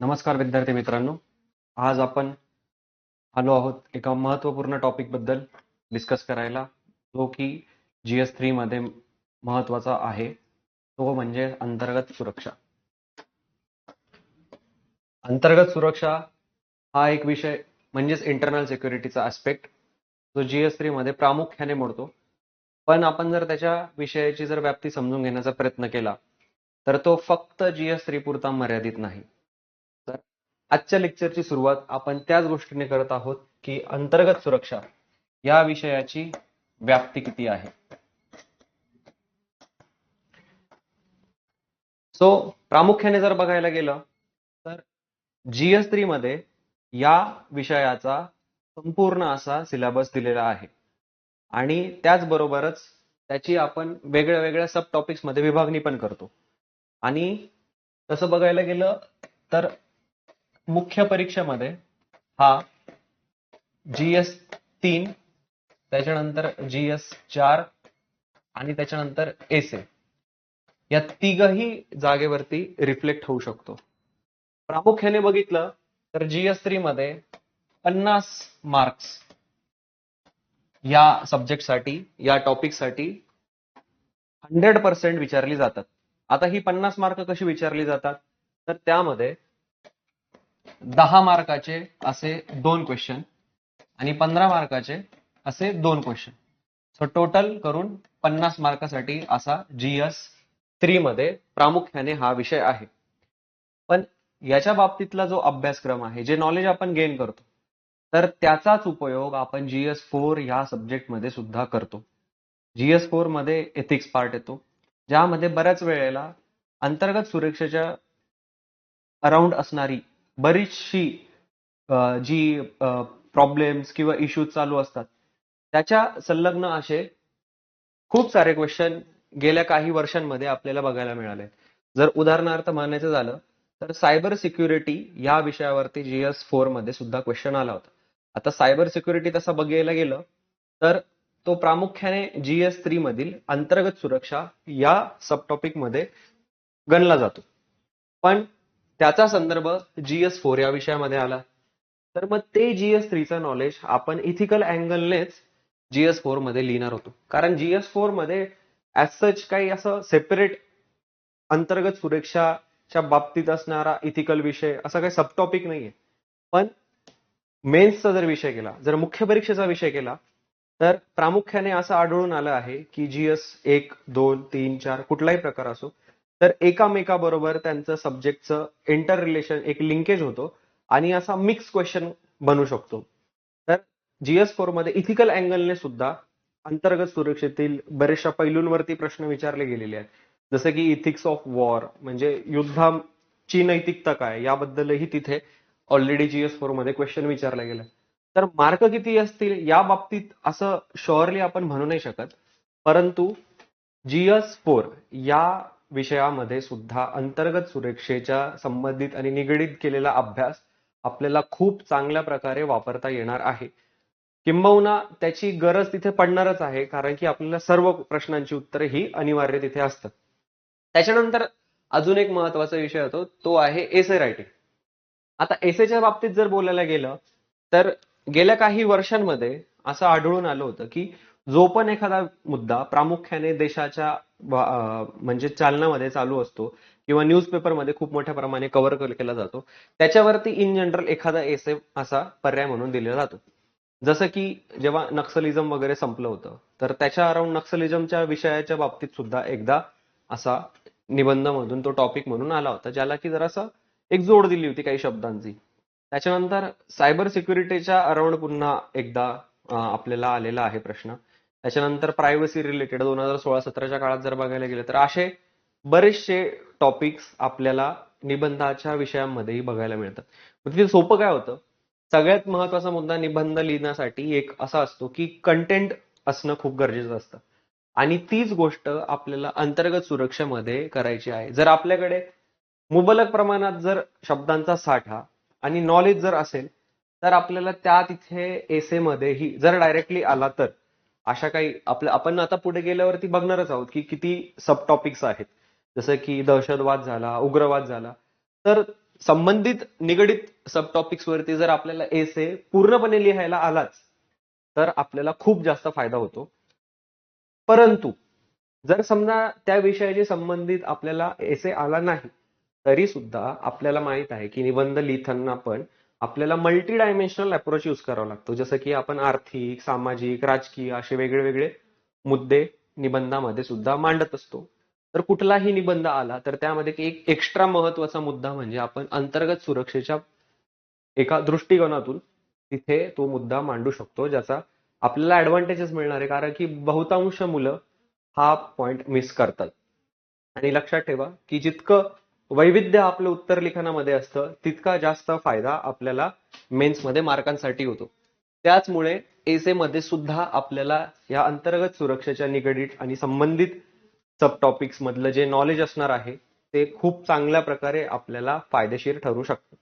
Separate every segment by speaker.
Speaker 1: नमस्कार विद्यार्थी मित्रांनो. आज आपण आलो आहोत एका महत्त्वपूर्ण टॉपिक बद्दल डिस्कस करायला, जो की GS3 मध्ये महत्त्वाचा आहे, तो म्हणजे अंतर्गत सुरक्षा. अंतर्गत सुरक्षा हा एक विषय म्हणजेच इंटरनल सिक्युरिटीचा ॲस्पेक्ट, जो GS3 मध्ये प्रामुख्याने मोडतो. पण आपण जर त्याच्या विषयाची व्याप्ती समजून घेण्याचा प्रयत्न केला, तर तो फक्त GS3 पुरता मर्यादित नाही. तर आजच्या लेक्चरची सुरुवात आपण त्याच गोष्टीने करत आहोत की अंतर्गत सुरक्षा या विषयाची व्याप्ती किती आहे. सो प्रामुख्याने जर बघायला गेलं तर GS3 मध्ये या विषयाचा संपूर्ण असा सिलेबस दिलेला आहे आणि त्याचबरोबरच त्याची आपण वेगळ्या वेगळ्या सब टॉपिक्स मध्ये विभागणी पण करतो. आणि तसं बघायला गेलं तर मुख्य परीक्षेमध्ये हा GS3, त्याच्यानंतर GS4 आणि त्याच्यानंतर एसे या तिघही जागेवरती रिफ्लेक्ट होऊ शकतो. प्रामुख्याने बघितलं तर GS3 मध्ये 50 मार्क्स या सब्जेक्टसाठी, या टॉपिकसाठी 100% विचारली जातात. आता ही 50 मार्क कशी विचारली जातात, तर त्यामध्ये 10 मार्काचे असे 2 क्वेश्चन आणि 15 मार्काचे असे 2 क्वेश्चन. सो टोटल करून 50 मार्कासाठी असा GS3 मध्ये प्रामुख्याने हा विषय आहे. पण याच्या बाबतीतला जो अभ्यासक्रम आहे, जे नॉलेज आपण गेन करतो, तर त्याचाच उपयोग आपण GS4 या सब्जेक्टमध्ये सुद्धा करतो. GS4 मध्ये एथिक्स पार्ट येतो, ज्यामध्ये बऱ्याच वेळेला अंतर्गत सुरक्षेच्या अराउंड असणारी बरीचशी जी प्रॉब्लेम्स किंवा इश्यूज चालू असतात, त्याच्या संलग्न असे खूप सारे क्वेश्चन गेल्या काही वर्षांमध्ये आपल्याला बघायला मिळाले. जर उदाहरणार्थ म्हणायचं झालं तर सायबर सिक्युरिटी या विषयावरती GS4 मध्ये सुद्धा क्वेश्चन आला होता. आता सायबर सिक्युरिटी तसं बघायला गेलं तर तो प्रामुख्याने GS3 मधील अंतर्गत सुरक्षा या सब टॉपिक मध्ये गणला जातो. पण त्याचा संदर्भ GS4 या विषयामध्ये आला, तर मग ते GS3चं नॉलेज आपण इथिकल अँगलनेच GS4 मध्ये लिहिणार होतो. कारण GS4 मध्ये ऍज सच काही असं सेपरेट अंतर्गत सुरक्षाच्या बाबतीत असणारा इथिकल विषय असा काही सब टॉपिक नाहीये. पण मेन्सचा जर विषय केला, जर मुख्य परीक्षेचा विषय केला, तर प्रामुख्याने असं आढळून आलं आहे की GS1, 2, 3, 4 कुठलाही प्रकार असो, तर एकामेकाबरोबर त्यांचं सब्जेक्टचं इंटर रिलेशन, एक लिंकेज होतो आणि असा मिक्स क्वेश्चन बनू शकतो. तर GS4 मध्ये इथिकल अँगलने सुद्धा अंतर्गत सुरक्षेतील बऱ्याचशा पैलूंवरती प्रश्न विचारले गेलेले आहेत. जसं की इथिक्स ऑफ वॉर, म्हणजे युद्धाची नैतिकता काय, याबद्दलही तिथे ऑलरेडी GS4 मध्ये क्वेश्चन विचारला गेला. तर मार्क किती असतील या बाबतीत असं शुअरली आपण म्हणू नाही शकत, परंतु GS4 या विषयामध्ये सुद्धा अंतर्गत सुरक्षेच्या संबंधित आणि निगडीत केलेला अभ्यास आपल्याला खूप चांगल्या प्रकारे वापरता येणार आहे. किंबहुना त्याची गरज तिथे पडणारच आहे, कारण की आपल्याला सर्व प्रश्नांची उत्तरे ही अनिवार्य तिथे असतात. त्याच्यानंतर अजून एक महत्वाचा विषय होतो, तो आहे एसे रायटिंग. आता एसेच्या बाबतीत जर बोलायला गेलं तर गेल्या काही वर्षांमध्ये असं आढळून आलं होतं की जो पण एखादा मुद्दा प्रामुख्याने देशाच्या म्हणजे चालनामध्ये चालू असतो किंवा न्यूजपेपरमध्ये खूप मोठ्या प्रमाणे कव्हर केला जातो, त्याच्यावरती इन जनरल एखादा एसे असा पर्याय म्हणून दिला जातो. जसं की जेव्हा नक्सलिझम वगैरे संपलं होतं, तर त्याच्या अराउंड नक्सलिझमच्या विषयाच्या बाबतीत सुद्धा एकदा असा निबंधमधून तो टॉपिक म्हणून आला होता, ज्याला की जरासं एक जोड दिली होती काही शब्दांची. त्याच्यानंतर सायबर सिक्युरिटीच्या अराउंड पुन्हा एकदा आपल्याला आलेला आहे प्रश्न. त्याच्यानंतर प्रायव्हसी रिलेटेड 2016-17च्या काळात जर बघायला गेलं तर असे बरेचसे टॉपिक्स आपल्याला निबंधाच्या विषयांमध्येही बघायला मिळतात. मग तिथे सोपं काय होतं, सगळ्यात महत्वाचा मुद्दा निबंध लिहिण्यासाठी एक असा असतो की कंटेंट असणं खूप गरजेचं असतं. आणि तीच गोष्ट आपल्याला अंतर्गत सुरक्षेमध्ये करायची आहे. जर आपल्याकडे मुबलक प्रमाणात जर शब्दांचा साठा आणि नॉलेज जर असेल, तर आपल्याला त्या तिथे एसे मध्येही जर डायरेक्टली आला तर अशा काही आपण आता पुढे गेल्यावरती बघणारच आहोत की किती सब टॉपिक्स आहेत. जसं की दहशतवाद झाला, उग्रवाद झाला, तर संबंधित निगडित सब टॉपिक्स वरती जर आपल्याला एसे पूर्णपणे लिहायला आलाच तर आपल्याला खूप जास्त फायदा होतो. परंतु जर समजा त्या विषयाशी संबंधित आपल्याला एसे आला नाही तरी सुद्धा आपल्याला माहित आहे की निबंध लिहिताना पण आपल्याला मल्टी डायमेन्शनल अप्रोच यूज करावा लागतो. जसं की आपण आर्थिक, सामाजिक, राजकीय असे वेगळे वेगळे मुद्दे निबंधामध्ये सुद्धा मांडत असतो. तर कुठलाही निबंध आला तर त्यामध्ये एक एक्स्ट्रा महत्वाचा मुद्दा म्हणजे आपण अंतर्गत सुरक्षेच्या एका दृष्टिकोनातून तिथे तो मुद्दा मांडू शकतो, ज्याचा आपल्याला ऍडव्हान्टेजेस मिळणार आहे. कारण की बहुतांश मुलं हा पॉइंट मिस करतात. आणि लक्षात ठेवा की जितकं वैविध्य आपलं उत्तर लिखाणामध्ये असतं तितका जास्त फायदा आपल्याला मेन्समध्ये मार्कांसाठी होतो. त्याचमुळे एसे मध्ये सुद्धा आपल्याला या अंतर्गत सुरक्षेच्या निगडीत आणि संबंधित सब टॉपिक्स मधलं जे नॉलेज असणार आहे ते खूप चांगल्या प्रकारे आपल्याला फायदेशीर ठरू शकतं.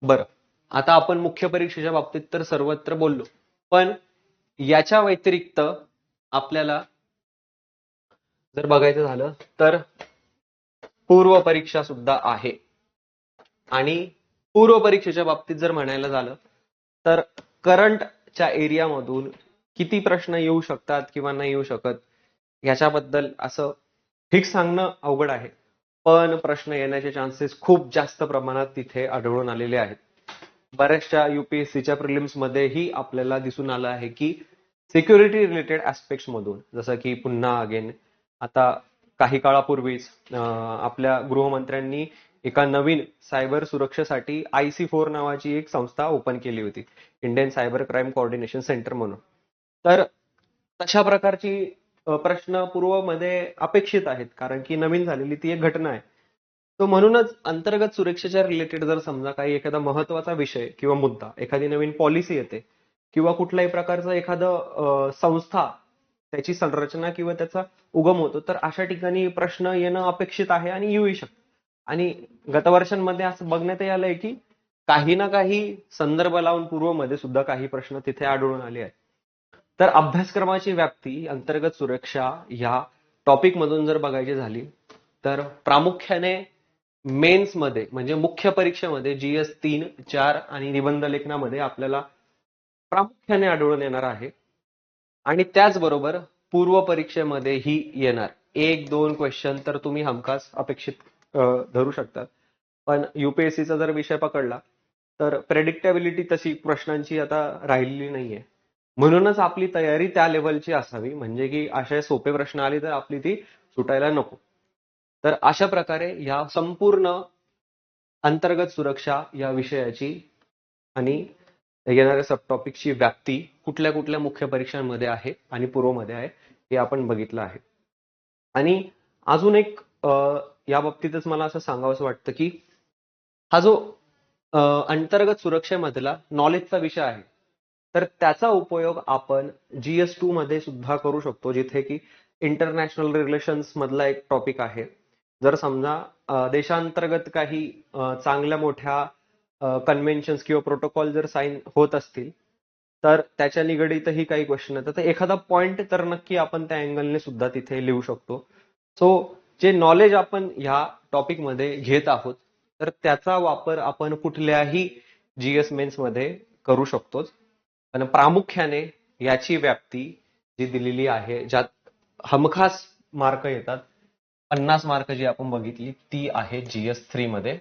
Speaker 1: बरं, आता आपण मुख्य परीक्षेच्या बाबतीत तर सर्वत्र बोललो, पण याच्या व्यतिरिक्त आपल्याला जर बघायचं झालं तर पूर्व परीक्षा सुद्धा आहे. आणि पूर्व परीक्षेच्या बाबतीत जर म्हणायला झालं तर करंटच्या एरियामधून किती प्रश्न येऊ शकतात किंवा नाही येऊ शकत याच्याबद्दल असं फिक्स सांगणं अवघड आहे. पण प्रश्न येण्याचे चान्सेस खूप जास्त प्रमाणात तिथे आढळून आलेले आहेत. बऱ्याचशा युपीएससीच्या प्रिलिम्स मध्येही आपल्याला दिसून आलं आहे की सिक्युरिटी रिलेटेड ऍस्पेक्ट्स मधून, जसं की पुन्हा अगेन आता काही काळापूर्वीच आपल्या गृहमंत्र्यांनी एका नवीन सायबर सुरक्षेसाठी IC4 नावाची एक संस्था ओपन केली होती, Indian cyber crime coordination centre म्हणून. तर तशा प्रकारची प्रश्न पूर्वमध्ये अपेक्षित आहेत, कारण की नवीन झालेली ती एक घटना आहे. तो म्हणूनच अंतर्गत सुरक्षेच्या रिलेटेड जर समजा काही एखादा महत्वाचा विषय किंवा मुद्दा, एखादी नवीन पॉलिसी येते किंवा कुठल्याही प्रकारचं एखादं संस्था त्याची संरचना किंवा त्याचा उगम होतो, तर अशा ठिकाणी प्रश्न येणं अपेक्षित आहे आणि येऊही शकतं. आणि गतवर्षांमध्ये असं बघण्यात आलंय की काही ना काही संदर्भ लावून पूर्वमध्ये सुद्धा काही प्रश्न तिथे आढळून आले आहेत. तर अभ्यासक्रमाची व्याप्ती अंतर्गत सुरक्षा ह्या टॉपिक मधून जर बघायची झाली तर प्रामुख्याने मेन्स मध्ये म्हणजे मुख्य परीक्षेमध्ये GS 3, 4 आणि निबंध लेखनामध्ये आपल्याला प्रामुख्याने आढळून येणार आहे. आणि त्याचबरोबर पूर्व परीक्षेमध्येही येणार 1-2 क्वेश्चन तर तुम्ही हमखास अपेक्षित धरू शकतात. पण युपीएससीचा जर विषय पकडला तर प्रेडिक्टेबिलिटी तशी प्रश्नांची आता राहिलेली नाहीये. म्हणूनच आपली तयारी त्या लेवलची असावी, म्हणजे की असे सोपे प्रश्न आले तर आपली ती सुटायला नको. तर अशा प्रकारे या संपूर्ण अंतर्गत सुरक्षा या विषयाची आणि येणाऱ्या सब टॉपिकची व्याप्ती कुठल्या कुठल्या मुख्य परीक्षांमध्ये आहे आणि पूर्वमध्ये आहे हे आपण बघितलं आहे. आणि अजून एक या बाबतीतच मला असं सांगावंसं वाटतं की हा जो अंतर्गत सुरक्षेमधला नॉलेजचा विषय आहे तर त्याचा उपयोग आपण GS 2 मध्ये सुद्धा करू शकतो, जिथे की इंटरनॅशनल रिलेशन्स मधला एक टॉपिक आहे. जर समजा देशांतर्गत काही चांगल्या मोठ्या कन्व्हेन्शन्स किंवा प्रोटोकॉल जर साईन होत असतील तर त्याच्या निगडीतही काही क्वेश्चन येतात, तर एखादा पॉइंट तर नक्की आपण त्या अँगलने सुद्धा तिथे लिहू शकतो. सो जे नॉलेज आपण ह्या टॉपिक मध्ये घेत आहोत तर त्याचा वापर आपण कुठल्याही GS मेन्स मध्ये करू शकतोच. पण प्रामुख्याने याची व्याप्ती जी दिलेली आहे, ज्यात हमखास मार्क येतात, 50 मार्क जी आपण बघितली ती आहे GS 3 मध्ये.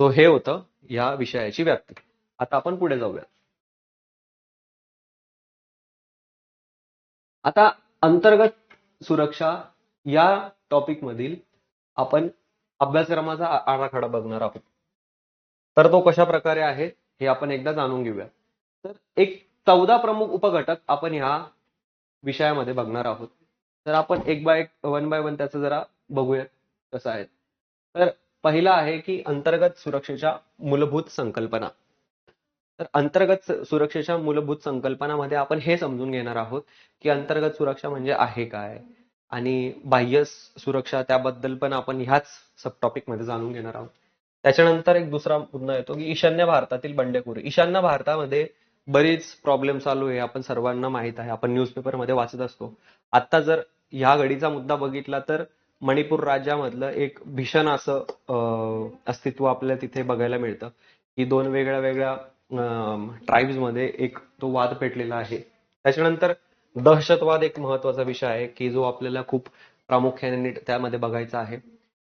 Speaker 1: सो हे होतं या विषयाची व्याप्ती. आता आपण पुढे जाऊया. आता अंतर्गत सुरक्षा या टॉपिक मधील आपण अभ्यासक्रमाचा आराखडा बघणार आहोत. तर तो कशा प्रकारे आहे हे आपण एकदा जाणून घेऊया. तर एक 14 प्रमुख उपघटक आपण ह्या विषयामध्ये बघणार आहोत. तर आपण एक बाय एक, वन बाय वन त्याचं जरा बघूया कसं आहे. तर पहिला आहे की अंतर्गत सुरक्षेच्या मूलभूत संकल्पना. तर अंतर्गत सुरक्षेच्या मूलभूत संकल्पनामध्ये आपण हे समजून घेणार आहोत की अंतर्गत सुरक्षा म्हणजे आहे काय आणि बाह्य सुरक्षा त्याबद्दल पण आपण ह्याच सब टॉपिक मध्ये जाणून घेणार आहोत. त्याच्यानंतर एक दुसरा मुद्दा येतो की ईशान्य भारतातील बंडखोरी. ईशान्य भारतामध्ये बरीच प्रॉब्लेम चालू आहे, आपण सर्वांना माहित आहे, आपण न्यूजपेपर मध्ये वाचत असतो. आता जर ह्या घडीचा मुद्दा बघितला तर मणिपूर राज्यामधलं एक भीषण असं अस्तित्व आपल्याला तिथे बघायला मिळतं की दोन वेगळ्या वेगळ्या ट्राईब्स मध्ये एक तो वाद पेटलेला आहे. त्याच्यानंतर दहशतवाद एक महत्वाचा विषय आहे की जो आपल्याला खूप प्रामुख्याने नीट त्यामध्ये बघायचा आहे.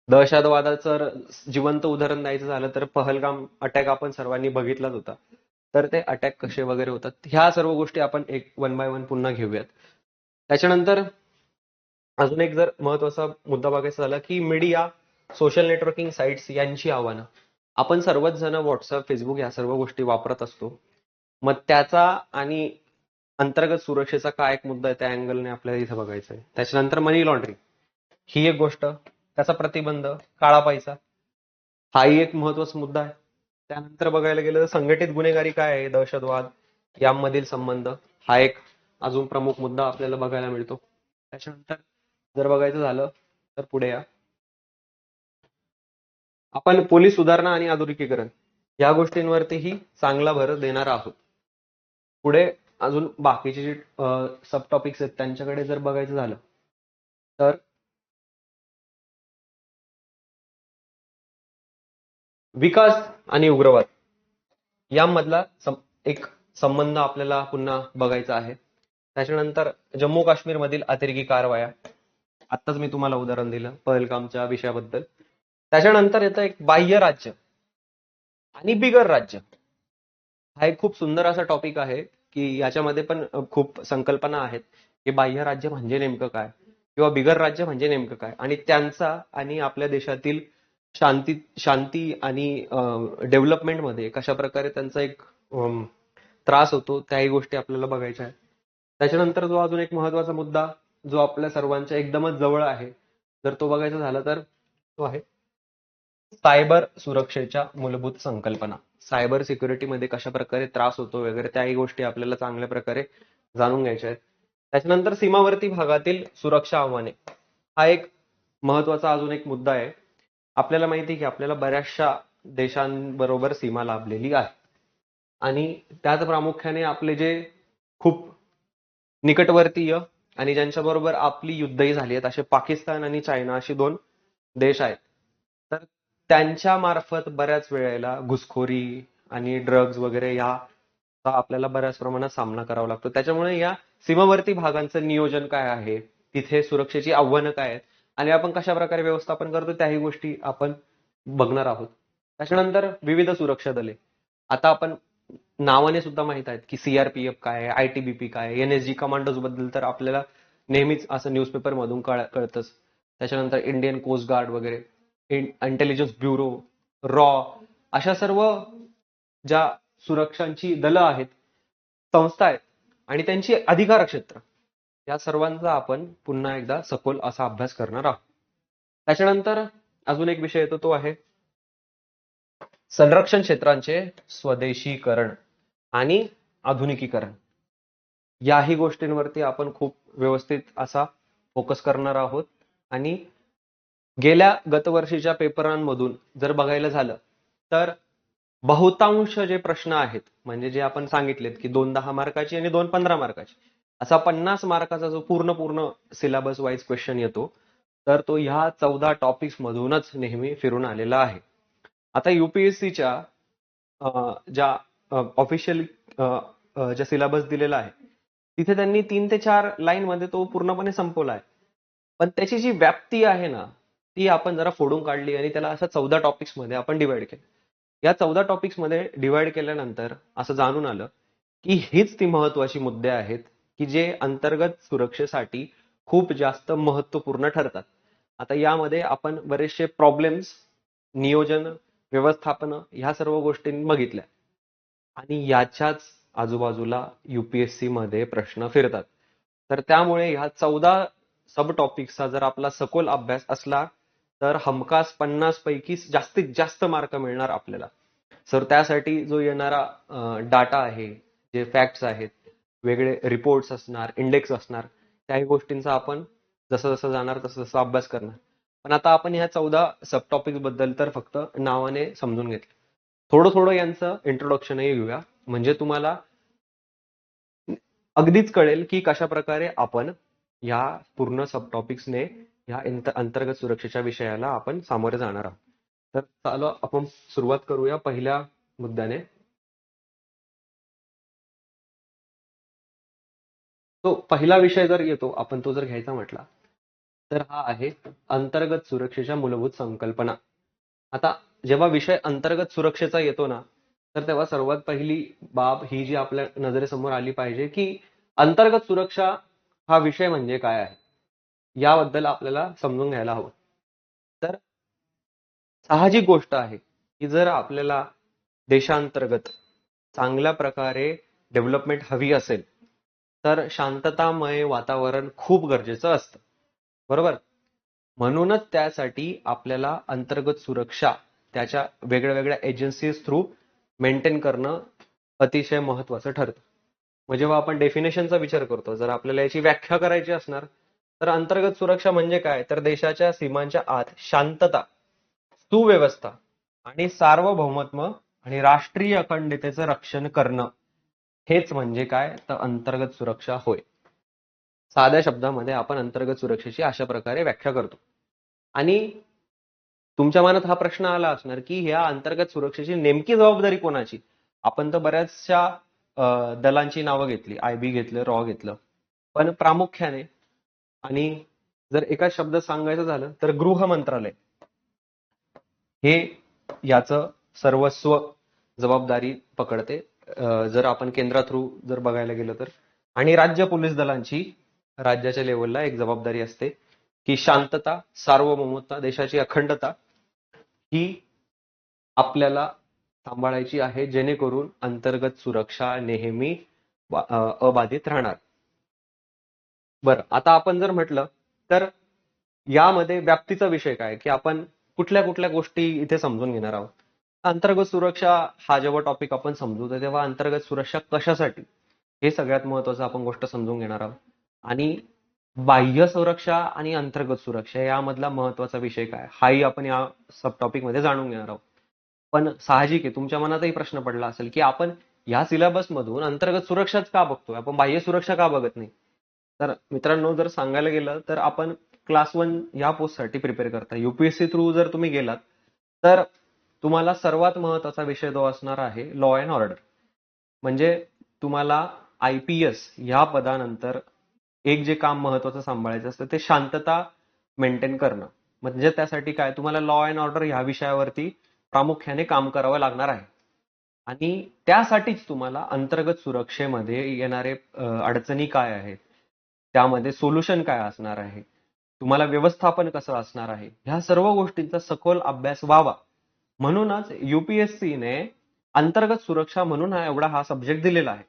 Speaker 1: दहशतवादाचं जर जिवंत उदाहरण द्यायचं झालं तर पहलगाम अटॅक आपण सर्वांनी बघितलाच होता. तर ते अटॅक कसे वगैरे होतात ह्या सर्व गोष्टी आपण एक वन बाय वन पुन्हा घेऊयात. त्याच्यानंतर अजून एक जर महत्वाचा मुद्दा बघायचा झाला की मीडिया, सोशल नेटवर्किंग साईट्स यांची आव्हानं. आपण सर्वच जण व्हॉट्सअप, फेसबुक या सर्व गोष्टी वापरत असतो. मग त्याचा आणि अंतर्गत सुरक्षेचा काय एक मुद्दा आहे त्या अँगलने आपल्याला इथं बघायचं आहे. त्याच्यानंतर मनी लॉन्ड्रिंग ही एक गोष्ट, त्याचा प्रतिबंध, काळा पैसा हाही एक महत्वाचा मुद्दा आहे. त्यानंतर बघायला गेलं तर संघटित गुन्हेगारी काय आहे, दहशतवाद यामधील संबंध हा एक अजून प्रमुख मुद्दा आपल्याला बघायला मिळतो. त्याच्यानंतर जर बघायचं झालं तर पुढे या आपण पोलीस सुधारणा आणि आधुनिकीकरण या गोष्टींवरतीही चांगला भर देणार आहोत. पुढे अजून बाकीचे जे सब टॉपिक्स आहेत त्यांच्याकडे जर बघायचं झालं तर विकास आणि उग्रवाद यामधला एक संबंध आपल्याला पुन्हा बघायचा आहे. त्याच्यानंतर जम्मू काश्मीर मधील अतिरेकी कारवाया, आत्ताच मी तुम्हाला उदाहरण दिलं पहलगामच्या विषयाबद्दल. त्याच्यानंतर येतं एक बाह्य राज्य आणि बिगर राज्य. हा एक खूप सुंदर असा टॉपिक आहे की याच्यामध्ये पण खूप संकल्पना आहेत की बाह्य राज्य म्हणजे नेमकं काय किंवा बिगर राज्य म्हणजे नेमकं काय आणि त्यांचा आणि आपल्या देशातील शांती आणि डेव्हलपमेंट मध्ये कशा प्रकारे त्यांचा एक त्रास होतो त्याही गोष्टी आपल्याला बघायच्या आहेत. त्याच्यानंतर जो अजून एक महत्वाचा मुद्दा जो आपल्या सर्वांच्या एकदमच जवळ आहे जर तो बघायचा झाला तर तो आहे सायबर सुरक्षेच्या मूलभूत संकल्पना. सायबर सिक्युरिटीमध्ये कशा प्रकारे त्रास होतो वगैरे त्याही गोष्टी आपल्याला चांगल्या प्रकारे जाणून घ्यायच्या आहेत. त्याच्यानंतर सीमावर्ती भागातील सुरक्षा आव्हाने हा एक महत्वाचा अजून एक मुद्दा आहे. आपल्याला माहिती आहे की आपल्याला बऱ्याचशा देशांबरोबर सीमा लाभलेली आहे आणि त्यात प्रामुख्याने आपले जे खूप निकटवर्तीय आणि ज्यांच्याबरोबर आपली युद्धही झाली आहेत असे पाकिस्तान आणि चायना असे दोन देश आहेत. तर त्यांच्या मार्फत बऱ्याच वेळेला घुसखोरी आणि ड्रग्ज वगैरे याचा आपल्याला बऱ्याच प्रमाणात सामना करावा लागतो. त्याच्यामुळे या सीमावर्ती भागांचं नियोजन काय आहे, तिथे सुरक्षेची आव्हानं काय आहेत आणि आपण कशा प्रकारे व्यवस्थापन करतो त्याही गोष्टी आपण बघणार आहोत. त्याच्यानंतर विविध सुरक्षा दले. आता आपण नावाने सुद्धा माहित आहेत की सीआरपीएफ काय आहे, आयटीबीपी काय आहे, एनएसजी कमांडोज बद्दल तर आपल्याला नेहमीच असं न्यूजपेपर मधून कळतंच. त्याच्यानंतर इंडियन कोस्ट गार्ड वगैरे, इंटेलिजन्स ब्युरो, रॉ अशा सर्व ज्या सुरक्षांची दलं आहेत, संस्था आहेत आणि त्यांची अधिकार क्षेत्र या सर्वांचा आपण पुन्हा एकदा सखोल असा अभ्यास करणार आहोत. त्याच्यानंतर अजून एक विषय येतो तो आहे संरक्षण क्षेत्रांचे स्वदेशीकरण आणि आधुनिकीकरण. याही गोष्टींवरती आपण खूप व्यवस्थित असा फोकस करणार आहोत आणि गेल्या गतवर्षीच्या पेपरांमधून जर बघायला झालं तर बहुतांश जे प्रश्न आहेत म्हणजे जे आपण सांगितलेत की 2 10 मार्काची आणि 2 15 मार्काची असा 50 मार्काचा जो पूर्ण सिलेबस वाईज क्वेश्चन येतो तर तो ह्या 14 टॉपिक्स मधूनच नेहमी फिरून आलेला आहे. आता युपीएससीच्या ज्या ऑफिशियल ज्या सिलेबस दिलेला आहे तिथे त्यांनी 3 ते 4 लाईन मध्ये तो पूर्णपणे संपवला आहे. पण त्याची जी व्याप्ती आहे ना ती आपण जरा फोडून काढली आणि त्याला असं 14 टॉपिक्स मध्ये आपण डिवाइड केलं. या 14 टॉपिक्स मध्ये डिवाइड केल्यानंतर असं जाणून आलं की हीच ती महत्वाची मुद्दे आहेत की जे अंतर्गत सुरक्षेसाठी खूप जास्त महत्वपूर्ण ठरतात. आता यामध्ये आपण बरेचसे प्रॉब्लेम्स, नियोजन, व्यवस्थापन ह्या सर्व गोष्टी बघितल्या आणि याच्याच आजूबाजूला युपीएससी मध्ये प्रश्न फिरतात. तर त्यामुळे ह्या 14 सब टॉपिक्सचा जर आपला सखोल अभ्यास असला तर हमखास 50 पैकी जास्तीत जास्त मार्क मिळणार आपल्याला. सर त्यासाठी जो येणारा डाटा आहे, जे फॅक्ट्स आहेत, वेगळे रिपोर्ट्स असणार, इंडेक्स असणार, त्याही गोष्टींचा आपण जसं जसं जाणार तसं तसं अभ्यास करणार. पण आता आपण ह्या 14 सब टॉपिक्स बद्दल तर फक्त नावाने समजून घेतलं. थोडं थोडं यांचं इंट्रोडक्शनही घेऊया म्हणजे तुम्हाला अगदीच कळेल की कशा प्रकारे आपण या पूर्ण सब टॉपिक्सने ह्या अंतर्गत सुरक्षेच्या विषयाला आपण सामोरे जाणार आहोत. तर चालू आपण सुरुवात करूया पहिल्या मुद्द्याने. तो पहिला विषय जर येतो, आपण तो जर घ्यायचा म्हटला, तर हा आहे अंतर्गत सुरक्षेच्या मूलभूत संकल्पना. आता जेव्हा विषय अंतर्गत सुरक्षेचा येतो ना, तर तेव्हा सर्वात पहिली बाब ही जी आपल्या नजरेसमोर आली पाहिजे, की अंतर्गत सुरक्षा हा विषय म्हणजे काय आहे, याबद्दल आपल्याला समजून घ्यायला हवं. तर साहजिक गोष्ट आहे, की जर आपल्याला देशांतर्गत चांगल्या प्रकारे डेव्हलपमेंट हवी असेल, तर शांततामय वातावरण खूप गरजेचं असतं. बरोबर? म्हणूनच त्यासाठी आपल्याला अंतर्गत सुरक्षा त्याच्या वेगळ्या वेगळ्या एजन्सीज थ्रू मेंटेन करणं अतिशय महत्वाचं ठरतं. मग जेव्हा आपण डेफिनेशनचा विचार करतो, जर आपल्याला याची व्याख्या करायची असणार, तर अंतर्गत सुरक्षा म्हणजे काय, तर देशाच्या सीमांच्या आत शांतता, सुव्यवस्था आणि सार्वभौमत्व आणि राष्ट्रीय अखंडतेचं रक्षण करणं, हेच म्हणजे काय, तर अंतर्गत सुरक्षा होय. साध्या शब्दामध्ये आपण अंतर्गत सुरक्षेची अशा प्रकारे व्याख्या करतो. आणि तुमच्या मनात हा प्रश्न आला असणार, की ह्या अंतर्गत सुरक्षेची नेमकी जबाबदारी कोणाची? आपण तर बऱ्याचशा दलांची नावं घेतली, आयबी घेतलं, रॉ घेतलं, पण प्रामुख्याने आणि जर एका शब्दात सांगायचं झालं तर गृह मंत्रालय हे याचं सर्वस्व जबाबदारी पकडते, जर आपण केंद्रा थ्रू जर बघायला गेलं तर. आणि राज्य पोलीस दलांची राज्याच्या लेवलला एक जबाबदारी असते, की शांतता, सार्वभौमता, देशाची अखंडता ही आपल्याला सांभाळायची आहे, जेणेकरून अंतर्गत सुरक्षा नेहमी अबाधित राहणार. बरं, आता आपण जर म्हटलं तर यामध्ये व्याप्तीचा विषय काय, की आपण कुठल्या कुठल्या गोष्टी इथे समजून घेणार आहोत. अंतर्गत सुरक्षा हा जेव्हा टॉपिक आपण समजू, तर तेव्हा अंतर्गत सुरक्षा कशासाठी, हे सगळ्यात महत्वाचं आपण गोष्ट समजून घेणार आहोत. आणि बाह्य सुरक्षा आणि अंतर्गत सुरक्षा यामधला महत्वाचा विषय काय, हाही आपण या सब टॉपिक मध्ये जाणून घेणार आहोत. पण साहजिक आहे, तुमच्या मनातही प्रश्न पडला असेल, की आपण या सिलेबस मधून अंतर्गत सुरक्षाच का बघतोय, आपण बाह्य सुरक्षा का बघत नाही. तर मित्रांनो, जर सांगायला गेलं तर आपण क्लास 1 या पोस्टसाठी प्रिपेअर करता, युपीएससी थ्रू जर तुम्ही गेलात, तर तुम्हाला सर्वात महत्वाचा विषय जो असणार आहे लॉ अँड ऑर्डर. म्हणजे तुम्हाला आयपीएस या पदानंतर एक जे काम महत्वाचं सांभाळायचं असतं ते शांतता मेंटेन करणं. म्हणजे त्यासाठी काय, तुम्हाला लॉ अँड ऑर्डर ह्या विषयावरती प्रामुख्याने काम करावं लागणार आहे. आणि त्यासाठीच तुम्हाला अंतर्गत सुरक्षेमध्ये येणारे अडचणी काय आहेत, त्यामध्ये सोल्युशन काय असणार आहे, तुम्हाला व्यवस्थापन कसं असणार आहे, ह्या सर्व गोष्टींचा सखोल अभ्यास व्हावा, म्हणूनच युपीएससीने अंतर्गत सुरक्षा म्हणून हा सब्जेक्ट दिलेला आहे.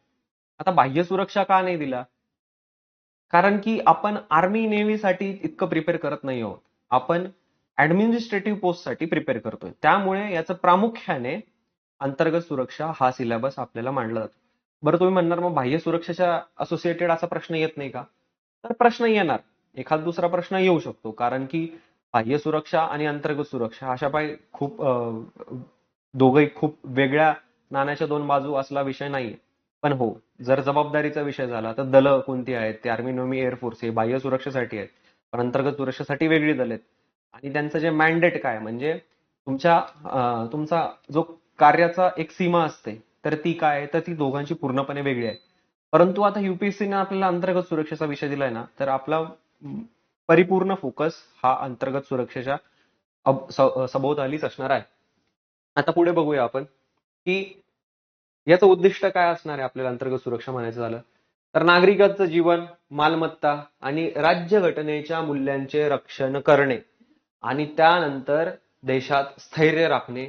Speaker 1: आता बाह्य सुरक्षा का नाही दिला, कारण की आपण आर्मी नेव्ही साठी इतकं प्रिपेअर करत नाही आहोत, आपण ऍडमिनिस्ट्रेटिव्ह पोस्टसाठी प्रिपेअर करतोय. त्यामुळे याचं प्रामुख्याने अंतर्गत सुरक्षा हा सिलेबस आपल्याला मांडला जातो. बरं, तुम्ही म्हणणार मग बाह्य सुरक्षेच्या असोसिएटेड असा प्रश्न येत नाही का? तर प्रश्न येणार, एखादा दुसरा प्रश्न येऊ शकतो, कारण की बाह्य सुरक्षा आणि अंतर्गत सुरक्षा अशा पाय खूप दोघही खूप वेगळ्या नाण्याच्या दोन बाजू असला विषय नाहीये. पण हो, जर जबाबदारीचा विषय झाला तर दलं कोणती आहेत, ते आर्मी, नेव्ही, एअरफोर्स हे बाह्य सुरक्षेसाठी आहेत, पण अंतर्गत सुरक्षेसाठी वेगळी दल आहेत. आणि त्यांचं जे मॅन्डेट काय, म्हणजे तुमचा जो कार्याचा एक सीमा असते, तर ती काय आहे, तर ती दोघांची पूर्णपणे वेगळी आहे. परंतु आता युपीएससीने आपल्याला अंतर्गत सुरक्षेचा विषय दिलाय ना, तर आपला परिपूर्ण फोकस हा अंतर्गत सुरक्षेच्या सभोवतालीच असणार आहे. आता पुढे बघूया आपण, की याचं उद्दिष्ट काय असणार आहे आपल्याला अंतर्गत सुरक्षा म्हणायचं झालं तर, नागरिकांचं जीवन, मालमत्ता आणि राज्यघटनेच्या मूल्यांचे रक्षण करणे आणि त्यानंतर देशात स्थैर्य राखणे,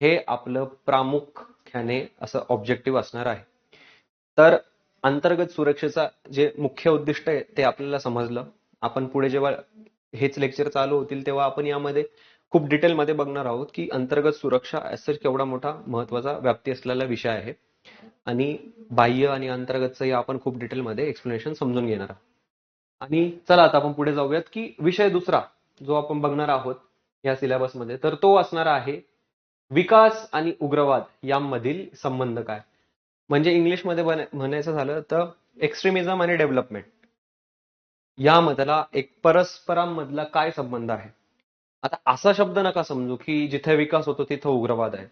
Speaker 1: हे आपलं प्रामुख्याने असं ऑब्जेक्टिव्ह असणार आहे. तर अंतर्गत सुरक्षेचा जे मुख्य उद्दिष्ट आहे ते आपल्याला समजलं. आपण पुढे जेव्हा हेच लेक्चर चालू होतील तेव्हा आपण यामध्ये खूप डिटेलमध्ये बघणार आहोत, की अंतर्गत सुरक्षा असं केवढा मोठा महत्वाचा व्याप्ती असलेला विषय आहे. आणि बाह्य आणि अंतर्गतचंही आपण खूप डिटेलमध्ये एक्सप्लेनेशन समजून घेणार आहोत. आणि चला आता आपण पुढे जाऊयात, की विषय दुसरा जो आपण बघणार आहोत या सिलेबसमध्ये, तर तो असणार आहे विकास आणि उग्रवाद यामधील संबंध काय. म्हणजे इंग्लिशमध्ये म्हणायचं झालं तर एक्स्ट्रीमिझम आणि डेव्हलपमेंट. यामधला एक परस्परांमधला काय संबंध आहे. आता असा शब्द नका समजू की जिथे विकास होतो तिथं उग्रवाद आहे.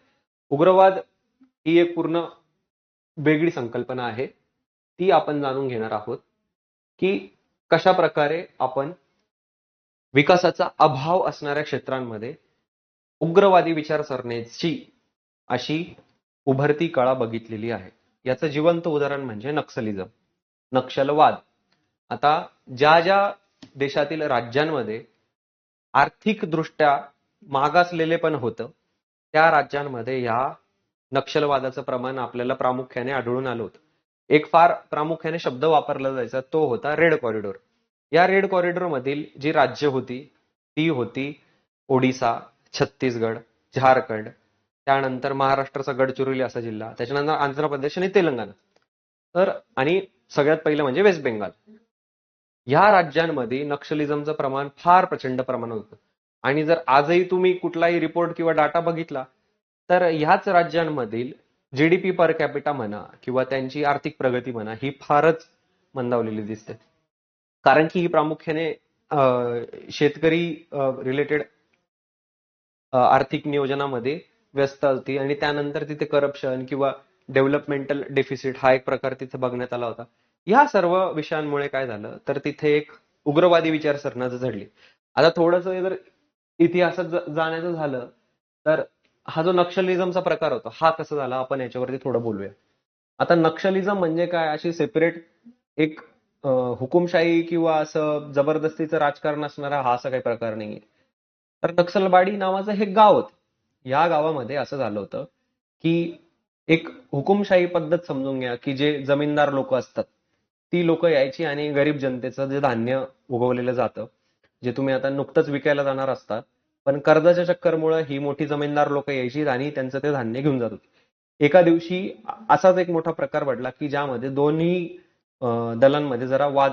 Speaker 1: उग्रवाद ही एक पूर्ण वेगळी संकल्पना आहे. ती आपण जाणून घेणार आहोत की कशा प्रकारे आपण विकासाचा अभाव असणाऱ्या क्षेत्रांमध्ये उग्रवादी विचारसरणीची अशी उभरती कळा बघितलेली आहे. याचं जिवंत उदाहरण म्हणजे नक्सलिझम, नक्षलवाद. आता ज्या ज्या देशातील राज्यांमध्ये आर्थिकदृष्ट्या मागासलेले पण होतं, त्या राज्यांमध्ये या नक्षलवादाचं प्रमाण आपल्याला प्रामुख्याने आढळून आलं होतं. एक फार प्रामुख्याने शब्द वापरला जायचा तो होता रेड कॉरिडॉर. या रेड कॉरिडॉर मधील जी राज्य होती ती होती ओडिसा, छत्तीसगड, झारखंड, त्यानंतर महाराष्ट्राचा गडचिरोली असा जिल्हा, त्याच्यानंतर आंध्र प्रदेश आणि तेलंगणा. तर आणि सगळ्यात पहिलं म्हणजे वेस्ट बेंगाल. ह्या राज्यांमध्ये नक्षलिझमचं प्रमाण फार प्रचंड प्रमाणात होतं. आणि जर आजही तुम्ही कुठलाही रिपोर्ट किंवा डाटा बघितला तर ह्याच राज्यांमधील जीडीपी पर कॅपिटा म्हणा किंवा त्यांची आर्थिक प्रगती म्हणा ही फारच मंदावलेली दिसते. कारण की ही प्रामुख्याने शेतकरी रिलेटेड आर्थिक नियोजनामध्ये व्यस्त होती आणि त्यानंतर तिथे करप्शन किंवा डेव्हलपमेंटल डेफिसिट हा एक प्रकार तिथे बघण्यात आला होता. या सर्व विषयांमुळे काय झालं तर तिथे एक उग्रवादी विचारसरणा झडली. आता थोडस जर इतिहासात जाण्याचं झालं तर हा जो नक्षलिझमचा प्रकार होता हा कसा झाला आपण याच्यावरती थोडं बोलूया. आता नक्षलिझम म्हणजे काय, अशी सेपरेट एक हुकुमशाही किंवा असं जबरदस्तीचं राजकारण असणारा हा असा काही प्रकार नाहीये. तर नक्षलवाडी नावाचं हे गाव होतं. या गावामध्ये असं झालं होतं की एक हुकुमशाही पद्धत समजून घ्या की जे जमीनदार लोक असतात ती लोक यायची आणि गरीब जनतेचं जे धान्य उगवलेलं जातं, जे तुम्ही आता नुकतंच विकायला जाणार असतात, पण कर्जाच्या चक्करमुळे ही मोठी जमीनदार लोक यायची आणि त्यांचं ते धान्य घेऊन जात होते. एका दिवशी असाच एक मोठा प्रकार घडला की ज्यामध्ये दोन्ही दलांमध्ये जरा वाद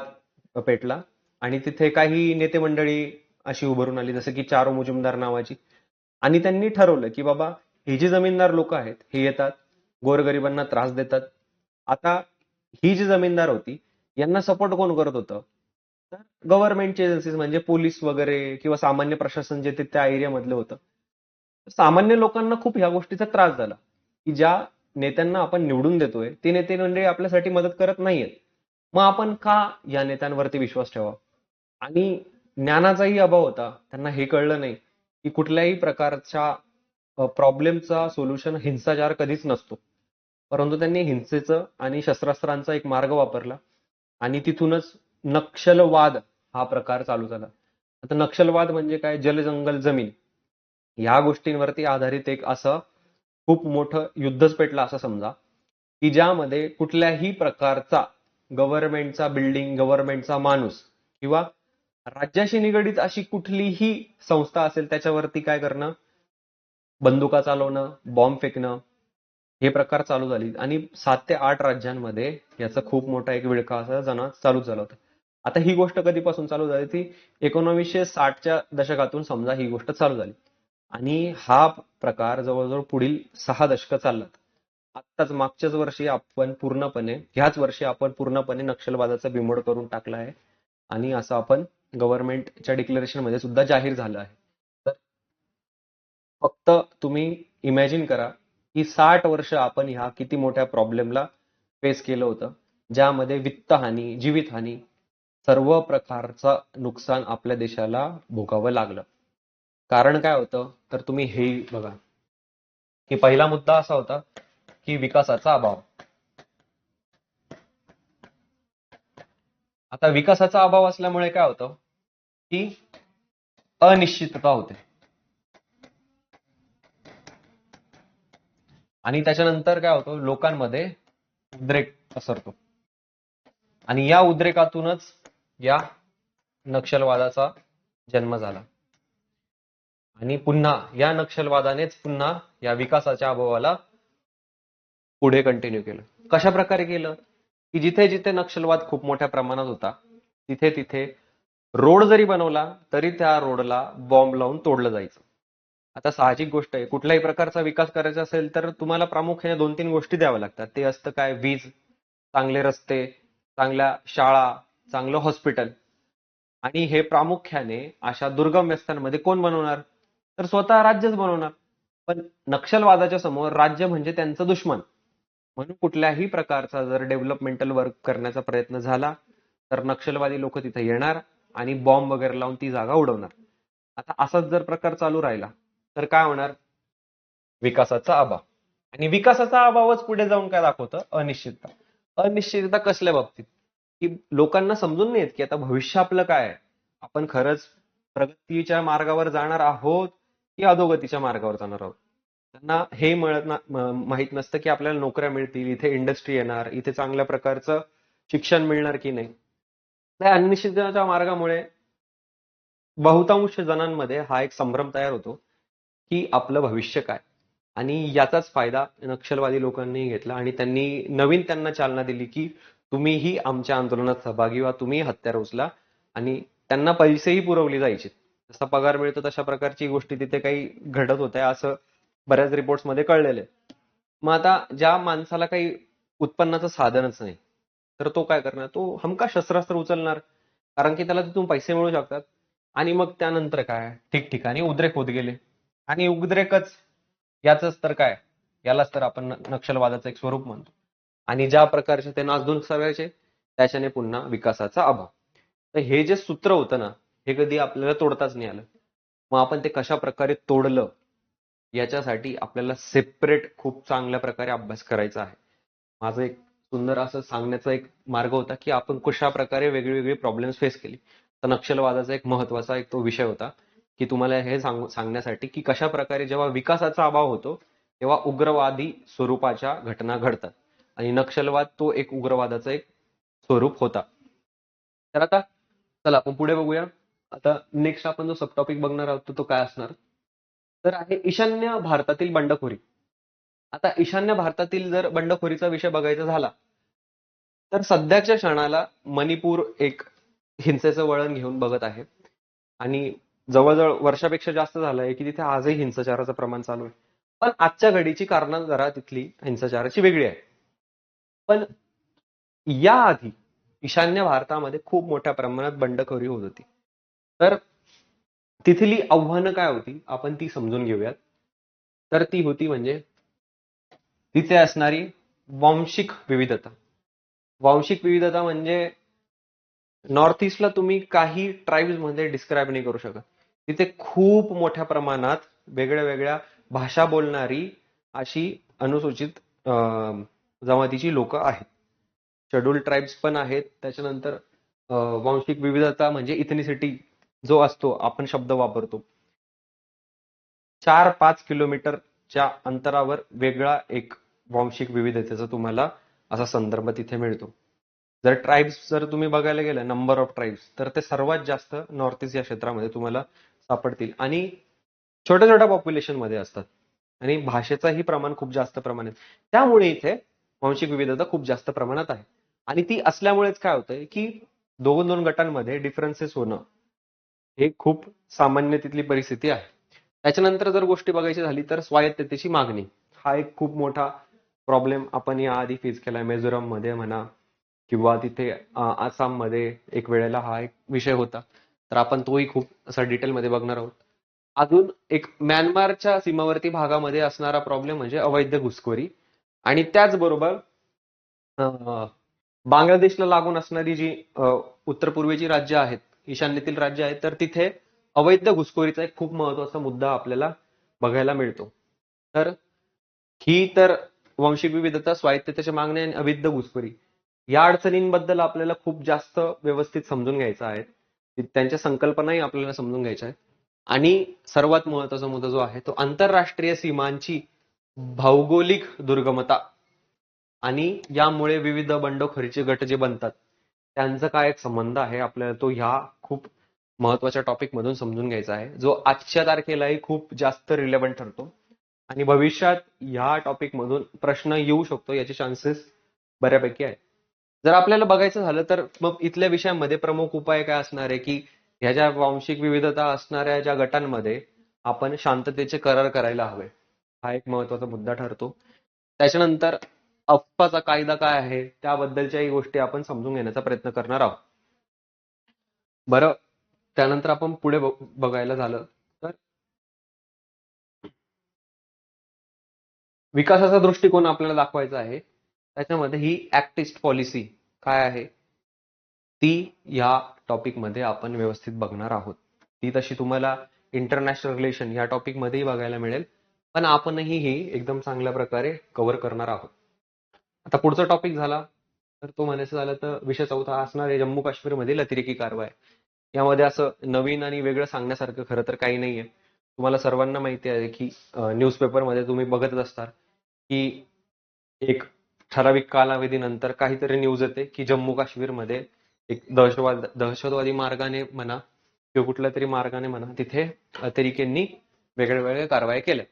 Speaker 1: पेटला आणि तिथे काही नेते मंडळी अशी उभारून आली जसं की चारो मुजुमदार नावाची. आणि त्यांनी ठरवलं की बाबा ही जी जमीनदार लोक आहेत हे येतात, गोरगरिबांना त्रास देतात. आता ही जी जमीनदार होती यांना सपोर्ट कोण करत होतं तर गव्हर्नमेंटचे एजन्सीज म्हणजे पोलीस वगैरे किंवा सामान्य प्रशासन जे ते त्या एरियामधलं होतं. सामान्य लोकांना खूप ह्या गोष्टीचा त्रास झाला की ज्या नेत्यांना आपण निवडून देतोय ते नेते मंडळी आपल्यासाठी मदत करत नाहीयेत. मग आपण का या नेत्यांवरती विश्वास ठेवा. आणि ज्ञानाचाही अभाव होता, त्यांना हे कळलं नाही की कुठल्याही प्रकारच्या प्रॉब्लेमचा सोल्युशन हिंसाचार कधीच नसतो. परंतु त्यांनी हिंसेचं आणि शस्त्रास्त्रांचा एक मार्ग वापरला आणि तिथूनच नक्षलवाद हा प्रकार चालू झाला. आता नक्षलवाद म्हणजे काय, जल जंगल जमीन या गोष्टींवरती आधारित एक असं खूप मोठं युद्धच पेटलं असं समजा की ज्यामध्ये कुठल्याही प्रकारचा गव्हर्नमेंटचा बिल्डिंग, गव्हर्नमेंटचा माणूस किंवा राज्याशी निगडीत अशी कुठलीही संस्था असेल त्याच्यावरती काय करणं, बंदुका चालवणं, बॉम्ब फेकणं हे प्रकार चालू झाली. आणि 7 ते 8 राज्यांमध्ये याचा खूप मोठा एक विळखा असा जणा चालू झाला होता. आता ही गोष्ट कधीपासून चालू झाली, ती 1960च्या दशकातून समजा ही गोष्ट चालू झाली. आणि हा प्रकार जवळजवळ पुढील 6 दशकं चालला. आत्ताच मागच्याच वर्षी आपण पूर्णपणे, ह्याच वर्षी आपण पूर्णपणे नक्षलवादाचा बिमोड करून टाकला आहे आणि असं आपण गव्हर्नमेंटच्या डिक्लेरेशन मध्ये सुद्धा जाहीर झालं आहे. तर फक्त तुम्ही इमॅजिन करा की 60 वर्ष आपण ह्या किती मोठ्या प्रॉब्लेमला फेस केलं होतं, ज्यामध्ये वित्तहानी, जीवितहानी, सर्व प्रकारचं नुकसान आपल्या देशाला भोगावं लागलं. कारण काय होतं तर तुम्ही हे बघा की पहिला मुद्दा असा होता की विकासाचा अभाव. आता विकासाचा अभाव असल्यामुळे काय होतं की अनिश्चितता होते आणि त्याच्यानंतर काय होतं, लोकांमध्ये उद्रेक पसरतो आणि या उद्रेकातूनच या नक्षलवादाचा जन्म झाला. आणि पुन्हा या नक्षलवादानेच पुन्हा या विकासाच्या अभावाला पुढे कंटिन्यू केलं. कशा प्रकारे केलं की जिथे जिथे नक्षलवाद खूप मोठ्या प्रमाणात होता तिथे तिथे रोड जरी बनवला तरी त्या रोडला बॉम्ब लावून तोडलं जायचं. आता साहजिक गोष्ट आहे, कुठल्याही प्रकारचा विकास करायचा असेल तर तुम्हाला प्रामुख्याने 2-3 गोष्टी द्याव्या लागतात. ते असतं काय, वीज, चांगले रस्ते, चांगल्या शाळा, चांगलं हॉस्पिटल. आणि हे प्रामुख्याने अशा दुर्गम वस्त्यांमध्ये कोण बनवणार? तर स्वतः राज्यच बनवणार. पण नक्षलवादाच्या समोर राज्य म्हणजे त्यांचं दुश्मन. म्हणून कुठल्याही प्रकारचा जर डेव्हलपमेंटल वर्क करण्याचा प्रयत्न झाला तर नक्षलवादी लोक तिथे येणार आणि बॉम्ब वगैरे लावून ती जागा उडवणार. आता असाच जर प्रकार चालू राहिला तर काय होणार? विकासाचा अभाव. आणि विकासाचा अभावच पुढे जाऊन काय दाखवतं? अनिश्चितता. अनिश्चितता कसल्या बाबतीत? की लोकांना समजून नाही येत की आता भविष्य आपलं काय आहे. आपण खरंच प्रगतीच्या मार्गावर जाणार आहोत की अधोगतीच्या मार्गावर जाणार आहोत. त्यांना हे माहित नसतं की आपल्याला नोकऱ्या मिळतील, इथे इंडस्ट्री येणार, इथे चांगल्या प्रकारचं शिक्षण मिळणार की नाही. त्या अनिश्चिततेच्या मार्गामुळे बहुतांश जणांमध्ये हा एक संभ्रम तयार होतो की आपलं भविष्य काय. आणि याचाच फायदा नक्षलवादी लोकांनी घेतला आणि त्यांना चालना दिली की तुम्हीही आमच्या आंदोलनात सहभागी व्हा, तुम्ही हत्यार उचला. आणि त्यांना पैसेही पुरवले जायचे. जसा पगार मिळतो तशा प्रकारची गोष्टी तिथे काही घडत होत्या असं बऱ्याच रिपोर्ट्समध्ये कळलेलं आहे. मग आता ज्या माणसाला काही उत्पन्नाचं साधनच नाही तर तो काय करणार? तो हमखास शस्त्रास्त्र उचलणार, कारण की त्याला तिथून पैसे मिळू शकतात. आणि मग त्यानंतर काय? ठिकठिकाणी उद्रेक होत गेले. आणि उद्रेकच याचंच तर काय, यालाच तर आपण नक्षलवादाचं एक स्वरूप म्हणतो. आणि ज्या प्रकारचे ते नासधूस करायचे त्याच्याने पुन्हा विकासाचा अभाव. तर हे जे सूत्र होतं ना, हे कधी आपल्याला तोडताच नाही आलं. मग आपण ते कशा प्रकारे तोडलं याच्यासाठी आपल्याला सेपरेट खूप चांगल्या प्रकारे अभ्यास करायचा आहे. माझं एक सुंदर असं सांगण्याचा एक मार्ग होता की आपण कशा प्रकारे वेगवेगळे प्रॉब्लेम्स फेस केले. तर नक्षलवादाचा एक महत्वाचा एक तो विषय होता की तुम्हाला हे सांगण्यासाठी की कशा प्रकारे जेव्हा विकासाचा अभाव होतो तेव्हा उग्रवादी स्वरूपाच्या घटना घडतात. आणि नक्षलवाद तो एक उग्रवादाचा एक स्वरूप होता. तर आता चला आपण पुढे बघूया. आता नेक्स्ट आपण जो सब टॉपिक बघणार आहोत तो काय असणार? तर आहे ईशान्य भारतातील बंडखोरी. आता ईशान्य भारतातील जर बंडखोरीचा विषय बघायचा झाला तर सध्याच्या क्षणाला मणिपूर एक हिंसेचं वळण घेऊन बघत आहे. आणि जवळजवळ वर्षापेक्षा जास्त झालंय की तिथे आजही हिंसाचाराचं प्रमाण चालू आहे. पण आजच्या घडीची कारणं जरा तिथली हिंसाचाराची वेगळी आहे. पण याआधी ईशान्य भारतामध्ये खूप मोठ्या प्रमाणात बंडखोरी होत होती. तर तिथली आव्हानं काय होती आपण ती समजून घेऊयात. तर ती होती म्हणजे तिथे असणारी वांशिक विविधता. वांशिक विविधता म्हणजे नॉर्थ ईस्टला तुम्ही काही ट्राईब्स मध्ये डिस्क्राईब नाही करू शकत. तिथे खूप मोठ्या प्रमाणात वेगळ्या वेगळ्या भाषा बोलणारी अशी अनुसूचित जमातीची लोक आहेत. शेड्यूल्ड ट्राईब्स पण आहेत. त्याच्यानंतर वांशिक विविधता म्हणजे इथनिसिटी जो असतो आपण शब्द वापरतो. 4-5 किलोमीटरच्या अंतरावर वेगळा एक वांशिक विविधतेचा तुम्हाला असा संदर्भ तिथे मिळतो. जर तुम्ही बघायला गेलं नंबर ऑफ ट्राईब्स तर ते सर्वात जास्त नॉर्थ ईस्ट या क्षेत्रामध्ये तुम्हाला सापडतील. आणि छोट्या छोट्या पॉप्युलेशन मध्ये असतात. आणि भाषेचाही प्रमाण खूप जास्त प्रमाणात. त्यामुळे इथे वांशिक विविधता खूप जास्त प्रमाणात आहे. आणि ती असल्यामुळेच काय होतंय की दोन दोन गटांमध्ये डिफरन्सेस होणं हे खूप सामान्य तिथली परिस्थिती आहे. त्याच्यानंतर जर गोष्टी बघायची झाली तर स्वायत्ततेची मागणी हा एक खूप मोठा प्रॉब्लेम आपण याआधी फेस केलाय. मिझोरम मध्ये म्हणा किंवा तिथे आसाममध्ये एक वेळेला हा एक विषय होता. तर आपण तोही खूप असा डिटेलमध्ये बघणार आहोत. अजून एक म्यानमारच्या सीमावर्ती भागामध्ये असणारा प्रॉब्लेम म्हणजे अवैध घुसखोरी. आणि त्याचबरोबर बांगलादेशला लागून असणारी जी उत्तर पूर्वेची राज्य आहेत, ईशान्येतील राज्य आहेत, तर तिथे अवैध घुसखोरीचा एक खूप महत्वाचा मुद्दा आपल्याला बघायला मिळतो. तर ही तर वांशिक विविधता, स्वायत्ततेच्या मागण्या आणि अवैध घुसखोरी या अडचणींबद्दल आपल्याला खूप जास्त व्यवस्थित समजून घ्यायचं आहे. त्यांच्या संकल्पनाही आपल्याला समजून घ्यायच्या आहेत. आणि सर्वात महत्वाचा मुद्दा जो आहे तो आंतरराष्ट्रीय सीमांची भौगोलिक दुर्गमता. आणि यामुळे विविध बंडखोरीचे गट जे बनतात त्यांचा काय एक संबंध आहे आपल्याला तो ह्या खूप महत्वाच्या टॉपिक मधून समजून घ्यायचा आहे, जो आजच्या तारखेलाही खूप जास्त रिलेव्हंट ठरतो. आणि भविष्यात ह्या टॉपिक मधून प्रश्न येऊ शकतो याचे चान्सेस बऱ्यापैकी आहे. जर आपल्याला बघायचं झालं तर मग इथल्या विषयांमध्ये प्रमुख उपाय काय असणार आहे की ह्या ज्या वांशिक विविधता असणाऱ्या ज्या गटांमध्ये आपण शांततेचे करार करायला हवे. हा एक महत्वाचा मुद्दा ठरतो. त्याच्यानंतर अफवाचा कायदा काय आहे त्याबद्दलच्याही गोष्टी आपण समजून घेण्याचा प्रयत्न करणार आहोत. बरं, त्यानंतर आपण पुढे बघायला झालं तर विकासाचा दृष्टिकोन आपल्याला दाखवायचा आहे. त्याच्यामध्ये ही ऍक्ट ईस्ट पॉलिसी काय आहे ती या टॉपिक मध्ये आपण व्यवस्थित बघणार आहोत. ती तशी तुम्हाला इंटरनॅशनल रिलेशन या टॉपिक मध्येही बघायला मिळेल, पण आपणही ही एकदम चांगल्या प्रकारे कव्हर करणार आहोत. आता पुढचा टॉपिक झाला तर तो म्हणायचं झालं तर विषय चौथा असणार आहे जम्मू काश्मीर मधील अतिरेकी कारवाई. यामध्ये असं नवीन आणि वेगळं सांगण्यासारखं खरं तर काही नाहीये. तुम्हाला सर्वांना माहिती आहे की न्यूजपेपर मध्ये तुम्ही बघतच असता की एक ठराविक कालावधीनंतर काहीतरी न्यूज येते की जम्मू काश्मीरमध्ये एक दहशतवादी मार्गाने म्हणा किंवा कुठल्या तरी मार्गाने म्हणा तिथे अतिरेक्यांनी वेगळ्या वेगळ्या कारवाया केल्या.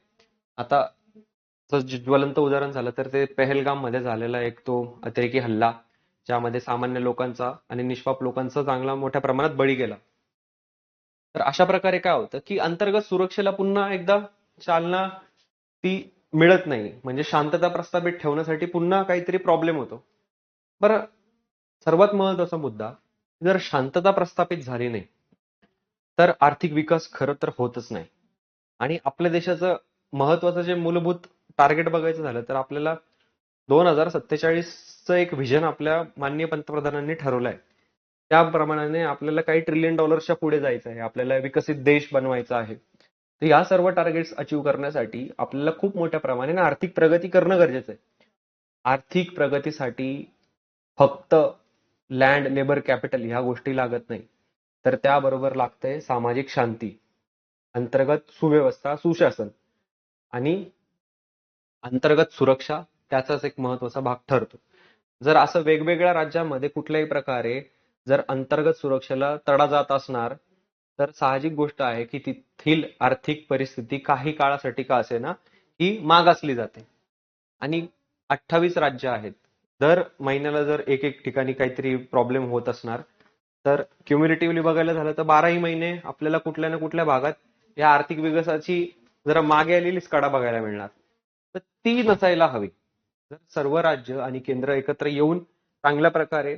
Speaker 1: आता ज्वलंत उदाहरण झालं तर ते पहलगाम मध्ये झालेला एक तो अतिरेकी हल्ला, ज्यामध्ये सामान्य लोकांचा आणि निष्पाप लोकांचा चांगला मोठ्या प्रमाणात बळी गेला. तर अशा प्रकारे काय होतं की अंतर्गत सुरक्षेला पुन्हा एकदा चालना ती मिळत नाही, म्हणजे शांतता प्रस्थापित ठेवण्यासाठी पुन्हा काहीतरी प्रॉब्लेम होतो. बरं, सर्वात महत्वाचा मुद्दा, जर शांतता प्रस्थापित झाली नाही तर आर्थिक विकास खरं तर होतच नाही. आणि आपल्या देशाचं महत्वाचं जे मूलभूत टार्गेट बघायचं झालं तर आपल्याला 2047चं एक व्हिजन आपल्या माननीय पंतप्रधानांनी ठरवलं आहे. त्याप्रमाणे आपल्याला काही ट्रिलियन डॉलर्सच्या पुढे जायचं आहे, आपल्याला विकसित देश बनवायचा आहे. तर या सर्व टार्गेट्स अचीव्ह करण्यासाठी आपल्याला खूप मोठ्या प्रमाणाने आर्थिक प्रगती करणं गरजेचं आहे. आर्थिक प्रगतीसाठी फक्त लँड, लेबर, कॅपिटल ह्या गोष्टी लागत नाही, तर त्याबरोबर लागतंय सामाजिक शांती, अंतर्गत सुव्यवस्था, सुशासन आणि अंतर्गत सुरक्षा. त्याचाच एक महत्वाचा भाग ठरतो. जर असं वेगवेगळ्या राज्यांमध्ये कुठल्याही प्रकारे जर अंतर्गत सुरक्षेला तडा जात असणार तर साहजिक गोष्ट आहे की तेथील आर्थिक परिस्थिती काही काळासाठी का असेना ही मागासली जाते. आणि 28 राज्य आहेत, दर महिन्याला जर एक एक ठिकाणी काहीतरी प्रॉब्लेम होत असणार तर क्युम्युलेटिव्हली बघायला झालं तर 12ही महिने आपल्याला कुठल्या ना कुठल्या भागात या आर्थिक विकासाची जरा मागे आलेलीच कडा बघायला मिळणार. तर ती नसायला हवी. जर सर्व राज्य आणि केंद्र एकत्र येऊन चांगल्या प्रकारे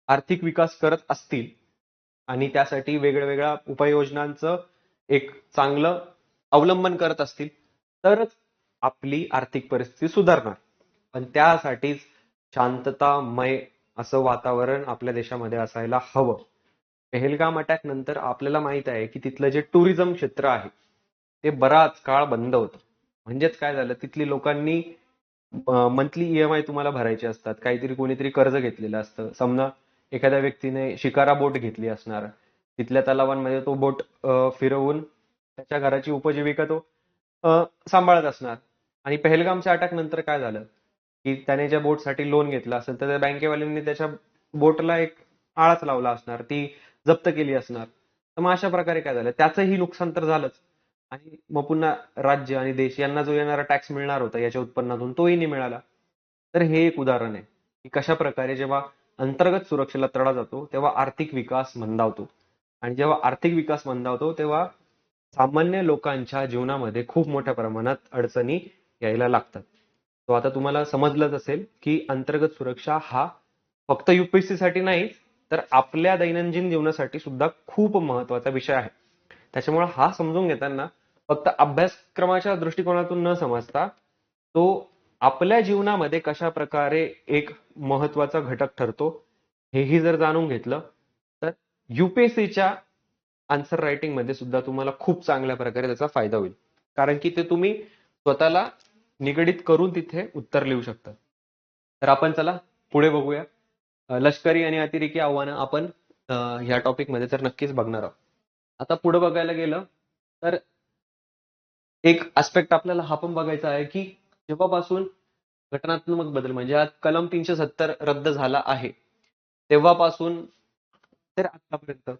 Speaker 1: आर्थिक विकास करत असतील आणि त्यासाठी वेगवेगळ्या उपाययोजनांचं एक चांगलं अवलंबन करत असतील तरच आपली आर्थिक परिस्थिती सुधारणार. पण त्यासाठीच शांततामय असं वातावरण आपल्या देशामध्ये असायला हवं. पहलगाम अटॅक नंतर आपल्याला माहित आहे की तिथलं जे टुरिझम क्षेत्र आहे ते बराच काळ बंद होतं. म्हणजेच काय झालं, तिथली लोकांनी मंथली ईएमआय तुम्हाला भरायचे असतात, काहीतरी कोणीतरी कर्ज घेतलेलं असतं. समजा एखाद्या व्यक्तीने शिकारा बोट घेतली असणार, तिथल्या तलावांमध्ये तो बोट फिरवून त्याच्या घराची उपजीविका तो सांभाळत असणार. आणि पहलगामच्या अटॅक नंतर काय झालं की त्याने ज्या बोटसाठी लोन घेतलं असेल तर त्या बँकेवाल्यांनी त्याच्या बोटला एक आळाच लावला असणार, ती जप्त केली असणार. तर मग अशा प्रकारे काय झालं, त्याचंही नुकसान तर झालंच. आणि मग पुन्हा राज्य आणि देश यांना जो येणारा टॅक्स मिळणार होता याच्या उत्पन्नातून तोही नाही मिळाला. तर हे एक उदाहरण आहे की कशा प्रकारे जेव्हा अंतर्गत सुरक्षेला तडा जातो तेव्हा आर्थिक विकास मंदावतो. आणि जेव्हा आर्थिक विकास मंदावतो तेव्हा सामान्य लोकांच्या जीवनामध्ये खूप मोठ्या प्रमाणात अडचणी यायला लागतात. तो आता तुम्हाला समजलंच असेल की अंतर्गत सुरक्षा हा फक्त युपीएससी साठी नाही तर आपल्या दैनंदिन जीवनासाठी सुद्धा खूप महत्वाचा विषय आहे. त्याच्यामुळे हा समजून घेताना फक्त अभ्यासक्रमाच्या दृष्टिकोनातून न समजता तो आपल्या जीवनामध्ये कशा प्रकारे एक महत्वाचा घटक ठरतो हेही जर जाणून घेतलं तर युपीएससीच्या आन्सर रायटिंग मध्ये सुद्धा तुम्हाला खूप चांगल्या प्रकारे त्याचा फायदा होईल. कारण की ते तुम्ही स्वतःला निगडित करून तिथे उत्तर लिहू शकता. तर आपण चला पुढे बघूया. लष्करी आणि अतिरेकी आव्हानं आपण ह्या टॉपिक मध्ये तर नक्कीच बघणार आहोत. आता पुढे बघायला गेलं तर एक आस्पेक्ट आपल्याला हा पण बघायचा आहे की जेव्हापासून घटनात्मक बदल म्हणजे आज कलम 370 रद्द झाला आहे तेव्हापासून तर आतापर्यंत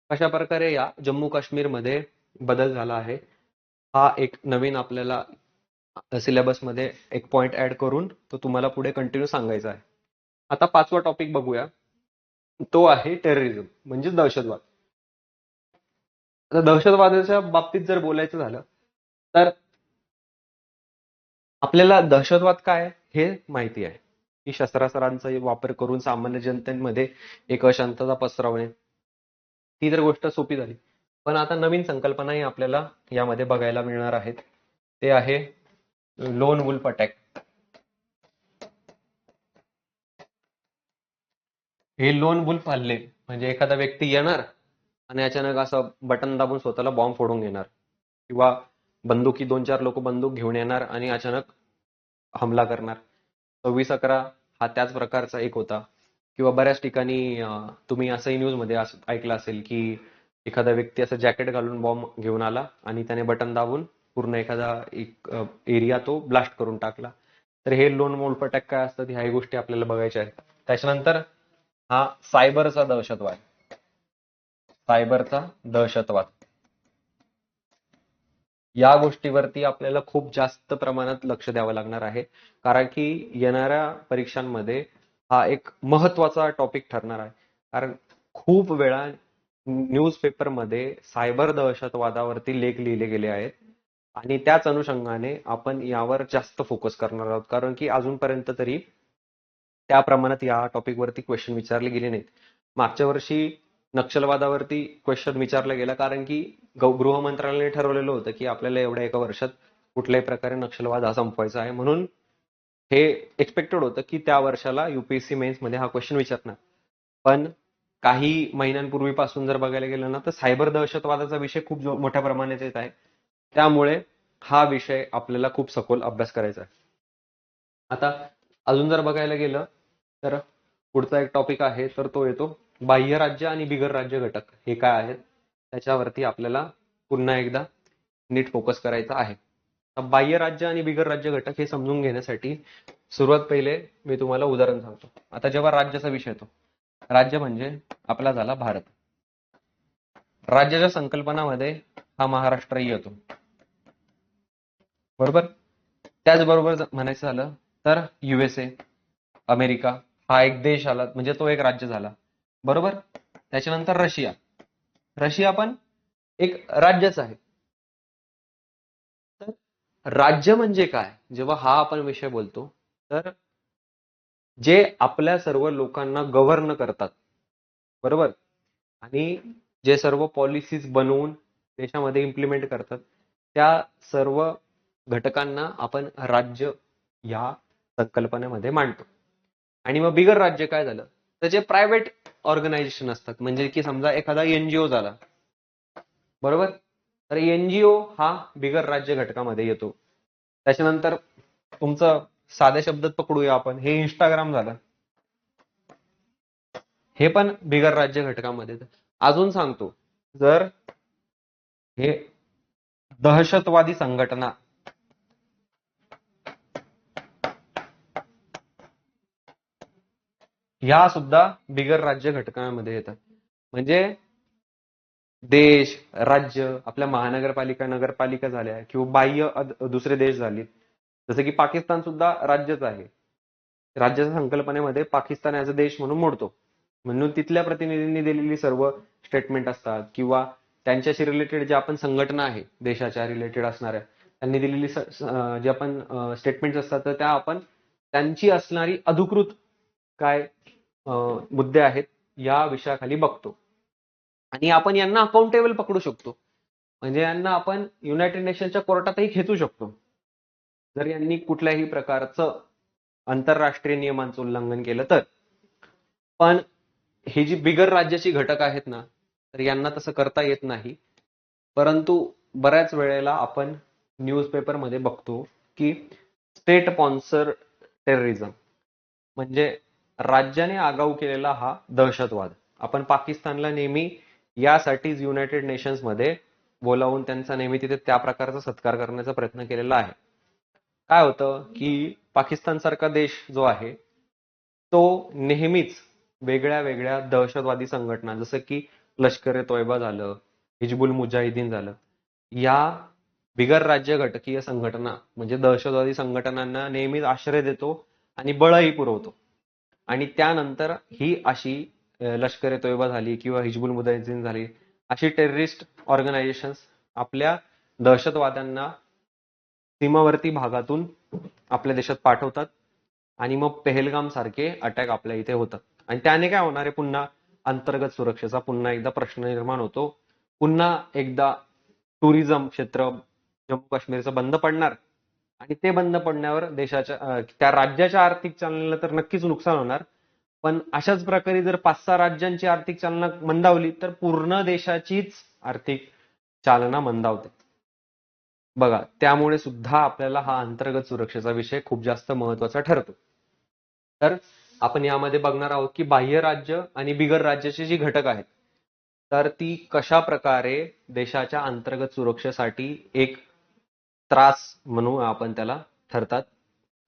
Speaker 1: कशा प्रकारे या जम्मू काश्मीरमध्ये बदल झाला आहे हा एक नवीन आपल्याला सिलेबस मध्ये एक पॉइंट ऍड करून तो तुम्हाला पुढे कंटिन्यू सांगायचा आहे. आता पाचवा टॉपिक बघूया, तो आहे टेररिझम म्हणजे दहशतवाद. आता दहशतवादाच्या बाबतीत जर बोलायचं झालं तर आपल्याला दहशतवाद काय हे माहिती आहे की शस्त्रास्त्रांचा वापर करून सामान्य जनतेमध्ये एक अशांतता पसरवणे, ती तर गोष्ट सोपी झाली. पण आता नवीन संकल्पनाही आपल्याला यामध्ये बघायला मिळणार आहेत. ते आहे लोन वुल्फ अटॅक. हे लोन वुल्फ हल्ले म्हणजे एखादा व्यक्ती येणार आणि अचानक असं बटन दाबून स्वतःला बॉम्ब फोडून घेणार, किंवा बंदुकी 2-4 लोक बंदूक घेऊन येणार आणि अचानक हमला करणार. 26/11 हा त्याच प्रकारचा एक होता. किंवा बऱ्याच ठिकाणी तुम्ही असंही न्यूजमध्ये ऐकलं असेल की एखादा व्यक्ती असं जॅकेट घालून बॉम्ब घेऊन आला आणि त्याने बटन दाबून पूर्ण एखादा एक एरिया तो ब्लास्ट करून टाकला. तर हे लोन वुल्फ अटॅक काय असतात ह्याही गोष्टी आपल्याला बघायच्या आहेत. त्याच्यानंतर हा सायबरचा दहशतवाद. सायबरचा दहशतवाद या गोष्टीवरती आपल्याला खूप जास्त प्रमाणात लक्ष द्यावं लागणार आहे. कारण की येणाऱ्या परीक्षांमध्ये हा एक महत्वाचा टॉपिक ठरणार आहे. कारण खूप वेळा न्यूजपेपरमध्ये सायबर दहशतवादावरती लेख लिहिले गेले आहेत आणि त्याच अनुषंगाने आपण यावर जास्त फोकस करणार आहोत. कारण की अजूनपर्यंत तरी त्या प्रमाणात या टॉपिकवरती क्वेश्चन विचारले गेले नाहीत. मागच्या वर्षी नक्षलवादावरती क्वेश्चन विचारला गेला, कारण की गृह मंत्रालयाने ठरवलेलं होतं की आपल्याला एवढ्या एका वर्षात कुठल्याही प्रकारे नक्षलवाद हा संपवायचा आहे. म्हणून हे एक्सपेक्टेड होतं की त्या वर्षाला युपीएससी मेन्स मध्ये हा क्वेश्चन विचारणार. पण काही महिन्यांपूर्वीपासून जर बघायला गेलं ना, तर सायबर दहशतवादाचा विषय खूप मोठ्या प्रमाणात येत आहे. त्यामुळे हा विषय आपल्याला खूप सखोल अभ्यास करायचा आहे. आता अजून जर बघायला गेलं तर पुढचा एक टॉपिक आहे, तर तो येतो बाह्य राज्य आणि बिगर राज्य घटक हे काय आहेत, त्याच्यावरती आपल्याला पुन्हा एकदा नीट फोकस करायचा आहे. बाह्य राज्य आणि बिगर राज्य घटक हे समजून घेण्यासाठी सुरुवात पहिले मी तुम्हाला उदाहरण सांगतो. आता जेव्हा राज्याचा विषय येतो, राज्य म्हणजे आपला झाला भारत. राज्याच्या संकल्पनामध्ये हा महाराष्ट्रही येतो, बरोबर. त्याचबरोबर म्हणायचं झालं तर युएसए, अमेरिका हा एक देश आला म्हणजे तो एक राज्य झाला, बरोबर. त्याच्यानंतर रशिया. रशिया पण एक राज्यच आहे. तर राज्य म्हणजे काय जेव्हा हा आपण विषय बोलतो, तर जे आपल्या सर्व लोकांना गव्हर्न करतात, बरोबर, आणि जे सर्व पॉलिसीज बनवून देशामध्ये इम्प्लिमेंट करतात, त्या सर्व घटकांना आपण राज्य या संकल्पनेमध्ये मांडतो. आणि मग बिगर राज्य काय झालं, तर जे प्रायव्हेट ऑर्गनायझेशन असतात, म्हणजे की समजा एखादा एनजीओ झाला, बरोबर. तर एनजीओ हा बिगर राज्य घटकामध्ये येतो. त्याच्यानंतर तुमचं साध्या शब्दात पकडूया आपण, हे इंस्टाग्राम झालं, हे पण बिगर राज्य घटकामध्ये येतं. अजून सांगतो, जर हे दहशतवादी संघटना ह्या सुद्धा बिगर राज्य घटकामध्ये येतात. म्हणजे देश, राज्य, आपल्या महानगरपालिका, नगरपालिका झाल्या किंवा बाह्य दुसरे देश झाले, जसं की पाकिस्तान सुद्धा राज्यच आहे. राज्याच्या संकल्पनेमध्ये पाकिस्तान ऍज अ देश म्हणून मोडतो. म्हणून तिथल्या प्रतिनिधींनी दिलेली सर्व स्टेटमेंट असतात किंवा त्यांच्याशी रिलेटेड ज्या आपण संघटना आहे देशाच्या रिलेटेड असणाऱ्या, त्यांनी दिलेली जे आपण स्टेटमेंट्स असतात, तर त्या आपण त्यांची असणारी अधिकृत काय मुद्दे आहेत या विषयाखाली बघतो. आणि आपण यांना अकाउंटेबल पकडू शकतो. म्हणजे यांना आपण युनायटेड नेशनच्या कोर्टातही खेचू शकतो जर यांनी कुठल्याही प्रकारचं आंतरराष्ट्रीय नियमांचं उल्लंघन केलं तर. पण ही जी बिगर राज्याची घटक आहेत ना, तर यांना तसं करता येत नाही. परंतु बऱ्याच वेळेला आपण न्यूजपेपरमध्ये बघतो की स्टेट स्पॉन्सर टेररिझम म्हणजे राज्याने आगाऊ केलेला हा दहशतवाद. आपण पाकिस्तानला नेहमी यासाठीच युनायटेड नेशन्स मध्ये बोलावून त्यांचा नेहमी तिथे त्या प्रकारचा सत्कार करण्याचा प्रयत्न केलेला आहे. काय होतं की पाकिस्तान सारखा देश जो आहे तो नेहमीच वेगळ्या वेगळ्या दहशतवादी संघटना, जसं की लष्कर ए तोयबा झालं, हिजबुल मुजाहिदीन झालं, या बिगर राज्य घटकीय संघटना म्हणजे दहशतवादी संघटनांना नेहमीच आश्रय देतो आणि बळही पुरवतो. आणि त्यानंतर ही अशी लष्कर ए तोयबा झाली किंवा हिजबुल मुजाहिदीन झाली, अशी टेररिस्ट ऑर्गनायझेशन्स आपल्या दहशतवाद्यांना सीमावर्ती भागातून आपल्या देशात पाठवतात आणि मग पेहलगाम सारखे अटॅक आपल्या इथे होतात. आणि त्याने काय होणार आहे, पुन्हा अंतर्गत सुरक्षेचा पुन्हा एकदा प्रश्न निर्माण होतो. पुन्हा एकदा टुरिझम क्षेत्र जम्मू काश्मीरचं बंद पडणार आणि ते बंद पडण्यावर त्या राज्याच्या आर्थिक चालनेला तर नक्कीच नुकसान होणार. पण अशाच प्रकारे जर 5-6 राज्यांची आर्थिक चालना मंदावली तर पूर्ण देशाचीच आर्थिक चालना मंदावते. बघा, त्यामुळे सुद्धा आपल्याला हा अंतर्गत सुरक्षेचा विषय खूप जास्त महत्वाचा ठरतो. तर आपण यामध्ये बघणार आहोत की बाह्य राज्य आणि बिगर राज्याचे जी घटक आहेत तर ती कशा प्रकारे देशाच्या अंतर्गत सुरक्षेसाठी एक त्रास म्हणू आपण त्याला ठरतात,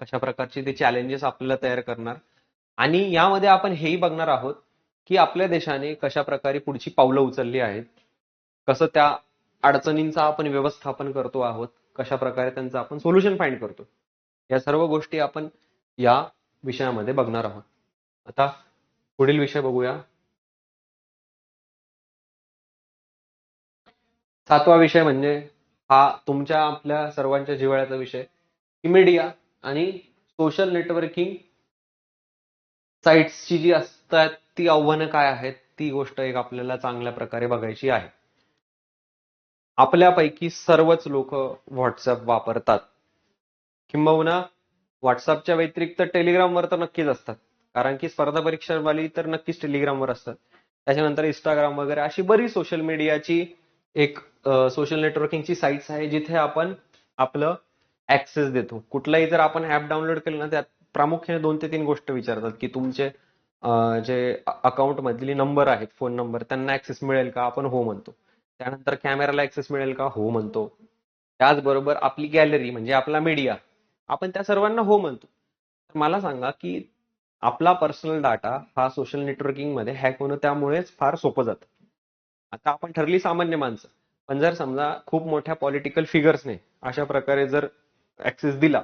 Speaker 1: कशा प्रकारचे ते चॅलेंजेस आपल्याला तयार करणार. आणि यामध्ये आपण हेही बघणार आहोत की आपल्या देशाने कशा प्रकारे पुढची पावलं उचलली आहेत, कसं त्या अडचणींचा आपण व्यवस्थापन करतो आहोत, कशा प्रकारे त्यांचं आपण सोल्युशन फाइंड करतो. या सर्व गोष्टी आपण या विषयामध्ये बघणार आहोत. आता पुढील विषय बघूया. 7वा विषय म्हणजे हा तुमच्या आपल्या सर्वांच्या जिव्हाळ्याचा विषय की मीडिया आणि सोशल नेटवर्किंग साइट्सची जी असतात ती आव्हानं काय आहेत, ती गोष्ट एक आपल्याला चांगल्या प्रकारे बघायची आहे. आपल्यापैकी सर्वच लोक व्हॉट्सअप वापरतात, किंबहुना व्हॉट्सअपच्या व्यतिरिक्त टेलिग्रामवर तर नक्कीच असतात, कारण की स्पर्धा परीक्षावाली तर नक्कीच टेलिग्रामवर असतात. त्याच्यानंतर इंस्टाग्राम वगैरे अशी बरीच सोशल मीडियाची एक सोशल नेटवर्किंगची साईट्स आहे जिथे आपण आपलं ऍक्सेस देतो. कुठलाही जर आपण ऍप डाउनलोड केलं ना त्यात प्रामुख्याने 2 ते 3 गोष्ट विचारतात की तुमचे जे अकाउंट मधली नंबर आहेत, फोन नंबर, त्यांना ऍक्सेस मिळेल का, आपण हो म्हणतो. त्यानंतर कॅमेराला ऍक्सेस मिळेल का, हो म्हणतो. त्याचबरोबर आपली गॅलरी म्हणजे आपला मीडिया, आपण त्या सर्वांना हो म्हणतो. तर मला सांगा की आपला पर्सनल डाटा हा सोशल नेटवर्किंग मध्ये हॅक होणं त्यामुळेच फार सोपं जातं. आता आपण ठरली सामान्य माणसं, पण जर समजा खूप मोठ्या पॉलिटिकल फिगर्सने अशा प्रकारे जर ऍक्सेस दिला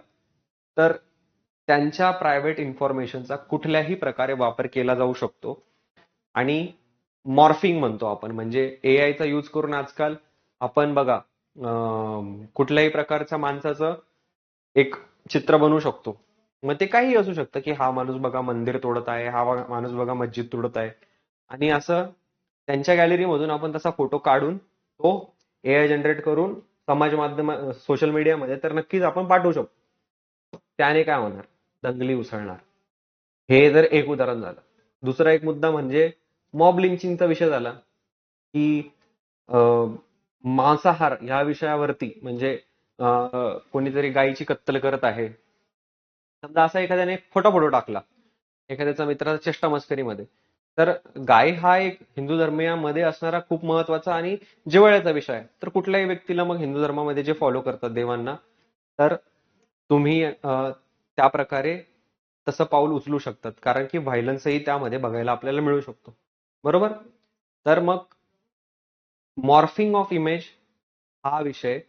Speaker 1: तर त्यांच्या प्रायव्हेट इन्फॉर्मेशनचा कुठल्याही प्रकारे वापर केला जाऊ शकतो. आणि मॉर्फिंग म्हणतो आपण, म्हणजे AI चा यूज करून आजकाल आपण बघा कुठल्याही प्रकारच्या माणसाचं एक चित्र बनवू शकतो. मग ते काही असू शकतं की हा माणूस बघा मंदिर तोडत आहे, हा माणूस बघा मस्जिद तोडत आहे, आणि असं त्यांच्या गॅलरीमधून आपण तसा फोटो काढून तो AI जनरेट करून समाज माध्यम सोशल मीडियामध्ये तर नक्कीच आपण पाठवू शकतो. त्याने काय होणार, दंगली उसळणार. हे जर एक उदाहरण झालं. दुसरा एक मुद्दा म्हणजे मॉब लिंचिंगचा विषय झाला की मांसाहार या विषयावरती म्हणजे कोणीतरी गायीची कत्तल करत आहे, समजा असा एखाद्याने खोटा फोटो टाकला एखाद्याचा मित्राचा चेष्टा मस्करीमध्ये, तर गाय हा एक हिंदू धर्मियामध्ये असणारा खूप महत्वाचा आणि जिव्हाळ्याचा विषय आहे. तर कुठल्याही व्यक्तीला मग हिंदू धर्मामध्ये जे फॉलो करतात देवांना, तर तुम्ही त्या प्रकारे तसं पाऊल उचलू शकतात, कारण की व्हायलन्सही त्यामध्ये बघायला आपल्याला मिळू शकतो. बरोबर. तर मग मॉर्फिंग ऑफ इमेज हा विषय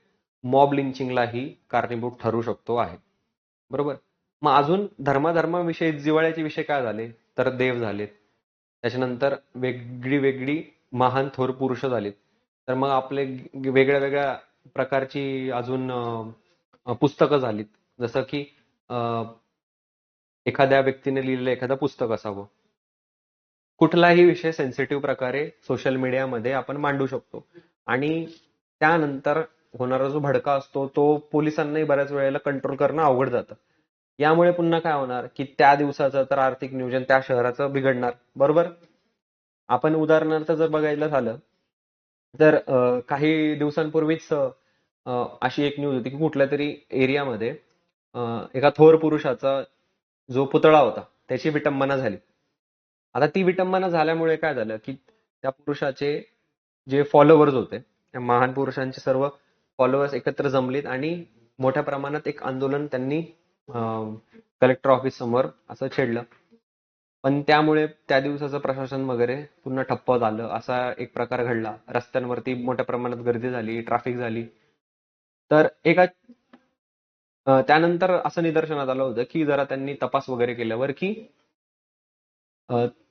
Speaker 1: मॉब लिंचिंगलाही कारणीभूत ठरू शकतो आहे. बरोबर. मग अजून धर्माविषयी जिव्हाळ्याचे विषय काय झाले, तर देव झालेत. त्याच्यानंतर वेगळी वेगळी महान थोर पुरुष झालेत. तर मग आपले वेगळ्या वेगळ्या प्रकारची अजून पुस्तकं झालीत, जसं की एखाद्या व्यक्तीने लिहिलेलं एखादं पुस्तक असावं. कुठलाही विषय सेन्सिटिव्ह प्रकारे सोशल मीडियामध्ये आपण मांडू शकतो आणि त्यानंतर होणारा जो भडका असतो तो पोलिसांनाही बऱ्याच वेळेला कंट्रोल करणं अवघड जातं. यामुळे पुन्हा काय होणार की त्या दिवसाचं तर आर्थिक नियोजन त्या शहराचं बिघडणार. बरोबर. आपण उदाहरणार्थ जर बघायला झालं तर काही दिवसांपूर्वीच अशी एक न्यूज होती की कुठल्या तरी एरियामध्ये एका थोर पुरुषाचा जो पुतळा होता त्याची विटंबना झाली. आता ती विटंबना झाल्यामुळे काय झालं की त्या पुरुषाचे जे फॉलोअर्स होते, त्या महान पुरुषांचे सर्व फॉलोअर्स एकत्र जमलीत आणि मोठ्या प्रमाणात एक आंदोलन त्यांनी कलेक्टर ऑफिस समोर असं छेडलं. पण त्यामुळे त्या दिवसाचं प्रशासन वगैरे पुन्हा ठप्प झालं, असा एक प्रकार घडला. रस्त्यांवरती मोठ्या प्रमाणात गर्दी झाली, ट्रॅफिक झाली. तर त्यानंतर असं निदर्शनास आलं होतं की जरा त्यांनी तपास वगैरे केल्यावर की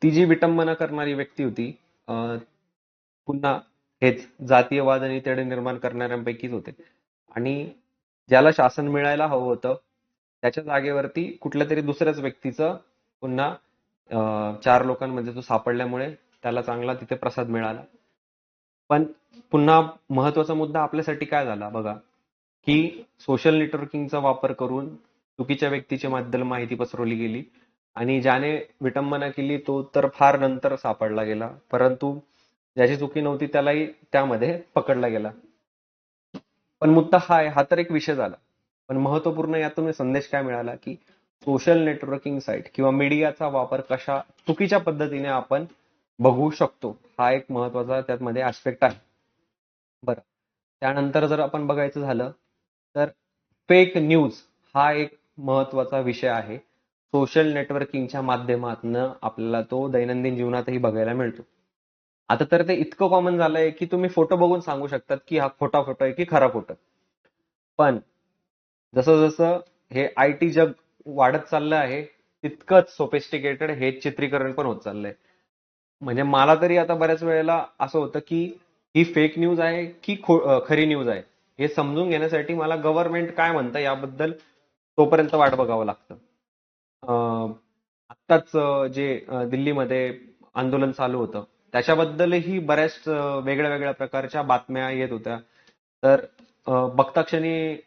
Speaker 1: ती जी विटंबना करणारी व्यक्ती होती पुन्हा हेच जातीयवाद आणि तेढ निर्माण करणाऱ्यांपैकीच होते, आणि ज्याला शासन मिळायला हवं होतं त्याच्या जागेवरती कुठल्या तरी दुसऱ्याच व्यक्तीचं पुन्हा 4 लोकांमध्ये तो सापडल्यामुळे त्याला चांगला तिथे प्रसाद मिळाला. पण पुन्हा महत्वाचा मुद्दा आपल्यासाठी काय झाला बघा, की सोशल नेटवर्किंगचा वापर करून चुकीच्या व्यक्तीच्या बद्दल माहिती पसरवली गेली आणि ज्याने विटंबना केली तो तर फार नंतर सापडला गेला, परंतु ज्याची चुकी नव्हती त्यालाही त्यामध्ये पकडला गेला. पण मुद्दा हा तर एक विषय झाला. पण महत्वपूर्ण यातून संदेश काय मिळाला, की सोशल नेटवर्किंग साईट किंवा मीडियाचा वापर कशा चुकीच्या पद्धतीने आपण बघू शकतो, हा एक महत्वाचा त्यामध्ये ऍस्पेक्ट आहे. बरं, त्यानंतर जर आपण बघायचं झालं तर फेक न्यूज हा एक महत्वाचा विषय आहे. सोशल नेटवर्किंगच्या माध्यमातून आपल्याला तो दैनंदिन जीवनातही बघायला मिळतो. आता तर ते इतकं कॉमन झालंय की तुम्ही फोटो बघून सांगू शकतात की हा खोटा फोटो आहे की खरा फोटो. पण जसं जसं हे आयटी जग वाढत चाललं आहे तितकंच सोफिस्टिकेटेड हे चित्रीकरण पण होत चाललंय. म्हणजे मला तरी आता बऱ्याच वेळेला असं होतं की ही फेक न्यूज आहे की खरी न्यूज आहे हे समजून घेण्यासाठी मला गव्हर्नमेंट काय म्हणतं याबद्दल तोपर्यंत वाट बघावं लागतं. आत्ताच जे दिल्लीमध्ये आंदोलन चालू होतं त्याच्याबद्दलही बऱ्याच वेगळ्या वेगळ्या प्रकारच्या बातम्या येत होत्या. तर बघता क्षणी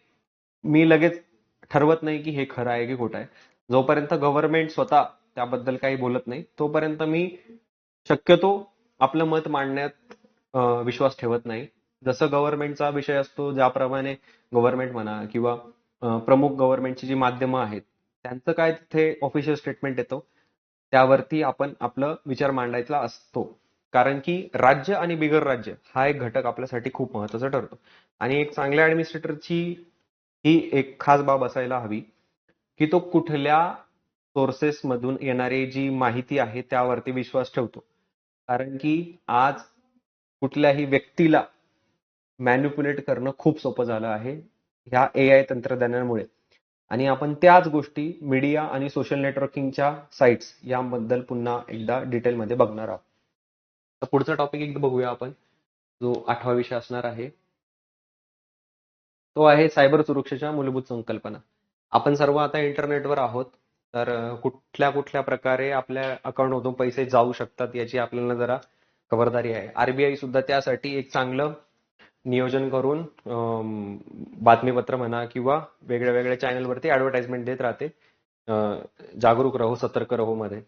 Speaker 1: मी लगेच ठरवत नाही की हे खरं आहे की खोटं आहे. जोपर्यंत गव्हर्नमेंट स्वतः त्याबद्दल काही बोलत नाही तोपर्यंत मी शक्यतो आपलं मत मांडण्यात विश्वास ठेवत नाही. जसं गव्हर्नमेंटचा विषय असतो ज्याप्रमाणे गव्हर्नमेंट म्हणा किंवा प्रमुख गव्हर्नमेंटची जी माध्यमं आहेत त्यांचं काय तिथे ऑफिशियल स्टेटमेंट येतो त्यावरती आपण आपलं विचार मांडायचा असतो. कारण की राज्य आणि बिगर राज्य हा एक घटक आपल्यासाठी खूप महत्वाचा ठरतो. आणि एक चांगल्या ऍडमिनिस्ट्रेटरची ही एक खास बाब असायला हवी की तो कुठल्या सोर्सेस मधून येणारी जी माहिती आहे त्यावरती विश्वास ठेवतो. कारण की आज कुठल्याही व्यक्तीला मॅन्युप्युलेट करणं खूप सोपं झालं आहे ह्या AI तंत्रज्ञानामुळे. आणि आपण त्याच गोष्टी मीडिया आणि सोशल नेटवर्किंगच्या साइट्स याबद्दल पुन्हा एकदा डिटेलमध्ये बघणार आहोत. तर पुढचा टॉपिक एकदा बघूया आपण, जो 8वा विषय असणार आहे तो आहे सायबर सुरक्षेच्या मूलभूत संकल्पना. आपण सर्व आता इंटरनेटवर आहोत, तर कुठल्या कुठल्या प्रकारे आपल्या अकाउंटमधून पैसे जाऊ शकतात याची आपल्याला जरा खबरदारी आहे. RBI सुद्धा त्यासाठी एक चांगलं नियोजन करून बातमीपत्र म्हणा किंवा वेगळ्या वेगळ्या चॅनलवरती ऍडव्हर्टाइजमेंट देत राहते, जागरूक राहू सतर्क राहू मध्ये.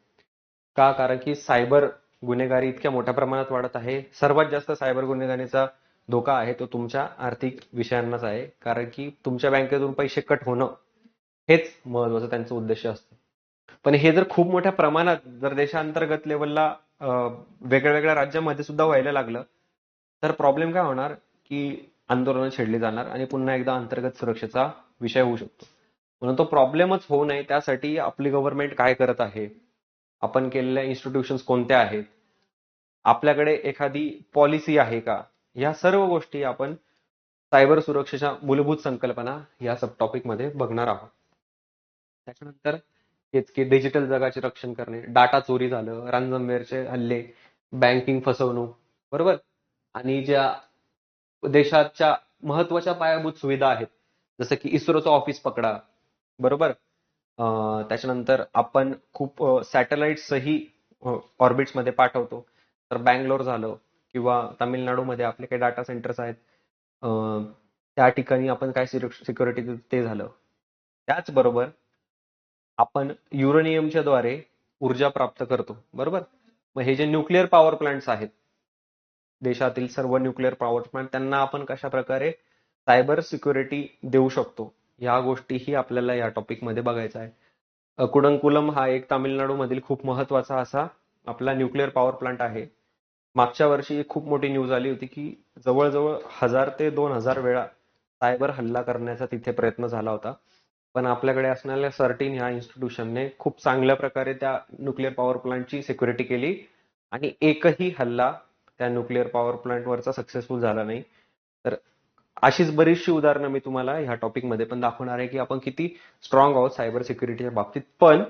Speaker 1: का? कारण की सायबर गुन्हेगारी इतक्या मोठ्या प्रमाणात वाढत आहे. सर्वात जास्त सायबर गुन्हेगारीचा धोका आहे तो तुमच्या आर्थिक विषयांनाच आहे. कारण की तुमच्या बँकेतून पैसे कट होणं हेच महत्वाचं त्यांचं उद्देश असतं. पण हे जर खूप मोठ्या प्रमाणात जर देशांतर्गत लेवलला वेगळ्या वेगळ्या राज्यामध्ये सुद्धा व्हायला लागलं तर प्रॉब्लेम काय होणार की आंदोलनं छेडली जाणार आणि पुन्हा एकदा अंतर्गत सुरक्षेचा विषय होऊ शकतो. म्हणून तो प्रॉब्लेमच होऊ नये त्यासाठी आपली गव्हर्नमेंट काय करत आहे, आपण केलेल्या इन्स्टिट्यूशन्स कोणत्या आहेत, आपल्याकडे एखादी पॉलिसी आहे का, या सर्व गोष्टी आपण सायबर सुरक्षेच्या मूलभूत संकल्पना या सब टॉपिक मध्ये बघणार आहोत. त्याच्यानंतर हेच की डिजिटल जगाचे रक्षण करणे, डाटा चोरी झालं, रॅन्समवेअरचे हल्ले, बँकिंग फसवणूक, बरोबर. आणि ज्या देशाच्या महत्वाच्या पायाभूत सुविधा आहेत जसं की इस्रोचं ऑफिस पकडा, बरोबर. त्याच्यानंतर आपण खूप सॅटेलाइट्सही ऑर्बिट्स मध्ये पाठवतो. तर बँगलोर झालं किंवा तामिळनाडूमध्ये आपले काही डाटा सेंटर्स आहेत, त्या ठिकाणी आपण काय सिक्युरिटी ते झालं. त्याचबरोबर आपण युरेनियमच्या द्वारे ऊर्जा प्राप्त करतो, बरोबर. मग हे जे न्यूक्लिअर पॉवर प्लांट्स आहेत देशातील सर्व न्यूक्लिअर पॉवर प्लांट त्यांना आपण कशा प्रकारे सायबर सिक्युरिटी देऊ शकतो या गोष्टीही आपल्याला या टॉपिक मध्ये बघायचं आहे. कुडंकुलम हा एक तामिळनाडूमधील खूप महत्वाचा असा आपला न्यूक्लिअर पॉवर प्लांट आहे. मागच्या वर्षी एक खूप मोठी न्यूज आली होती की जवळजवळ 1000 ते 2000 वेळा सायबर हल्ला करण्याचा तिथे प्रयत्न झाला होता. पण आपल्याकडे असणाऱ्या सर्टिन ह्या इन्स्टिट्यूशनने खूप चांगल्या प्रकारे त्या न्यूक्लिअर पॉवर प्लांटची सिक्युरिटी केली आणि एकही हल्ला त्या न्यूक्लिअर पॉवर प्लांटवरचा सक्सेसफुल झाला नाही. तर अशीच बरीचशी उदाहरणं मी तुम्हाला ह्या टॉपिक मध्ये पण दाखवणार आहे की आपण किती स्ट्रॉंग आहोत सायबर सिक्युरिटीच्या बाबतीत. पण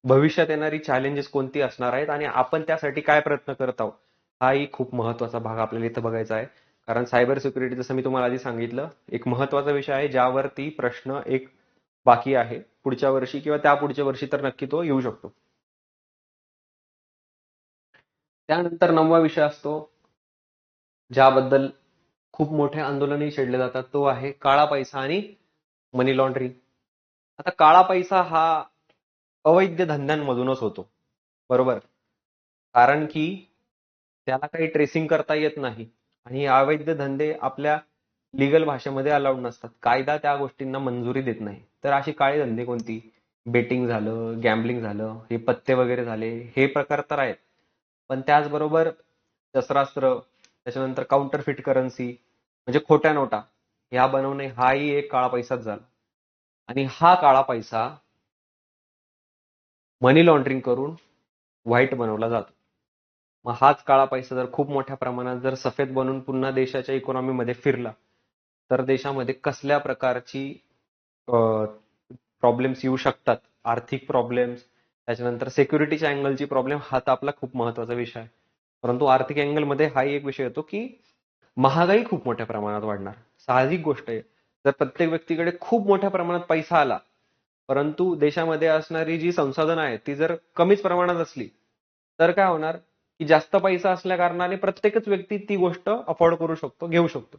Speaker 1: भविष्यात येणारी चॅलेंजेस कोणती असणार आहेत आणि आपण त्यासाठी काय प्रयत्न करत आहोत हाही खूप महत्वाचा भाग आपल्याला इथं बघायचा आहे. कारण सायबर सिक्युरिटी जसं मी तुम्हाला आधी सांगितलं एक महत्वाचा विषय आहे ज्यावरती प्रश्न एक बाकी आहे. पुढच्या वर्षी किंवा त्या पुढच्या वर्षी तर नक्की तो येऊ शकतो. त्यानंतर 9वा विषय असतो ज्याबद्दल खूप मोठे आंदोलनही छेडले जातात, तो आहे काळा पैसा आणि मनी लॉन्ड्रिंग. आता काळा पैसा हा अवैध धंद्यांमधूनच होतो, बरोबर. कारण की त्याला काही ट्रेसिंग करता येत नाही आणि अवैध धंदे आपल्या लीगल भाषेमध्ये अलाउड नसतात. कायदा त्या गोष्टींना मंजुरी देत नाही. तर अशी काळी धंदे कोणती? बेटिंग झालं, गॅम्बलिंग झालं, हे पत्ते वगैरे झाले, हे प्रकार तर आहेत. पण त्याचबरोबर शस्त्रास्त्र, त्याच्यानंतर काउंटरफिट करन्सी म्हणजे खोट्या नोटा ह्या बनवणे हाही एक काळा पैसाच झाला. आणि हा काळा पैसा मनी लॉन्ड्रिंग करून व्हाईट बनवला जातो. मग हाच काळा पैसा जर खूप मोठ्या प्रमाणात जर सफेद बनून पुन्हा देशाच्या इकॉनॉमीमध्ये फिरला तर देशामध्ये कसल्या प्रकारची प्रॉब्लेम्स येऊ शकतात. आर्थिक प्रॉब्लेम्स, त्याच्यानंतर सिक्युरिटीच्या अँगलची प्रॉब्लेम हा तर आपला खूप महत्वाचा विषय आहे. परंतु आर्थिक अँगलमध्ये हाही एक विषय येतो की महागाई खूप मोठ्या प्रमाणात वाढणार. साहजिक गोष्ट आहे. जर प्रत्येक व्यक्तीकडे खूप मोठ्या प्रमाणात पैसा आला परंतु देशामध्ये असणारी जी संसाधनं आहेत ती जर कमीच प्रमाणात असली तर काय होणार की जास्त पैसा असल्या कारणाने प्रत्येकच व्यक्ती ती गोष्ट अफोर्ड करू शकतो, घेऊ शकतो.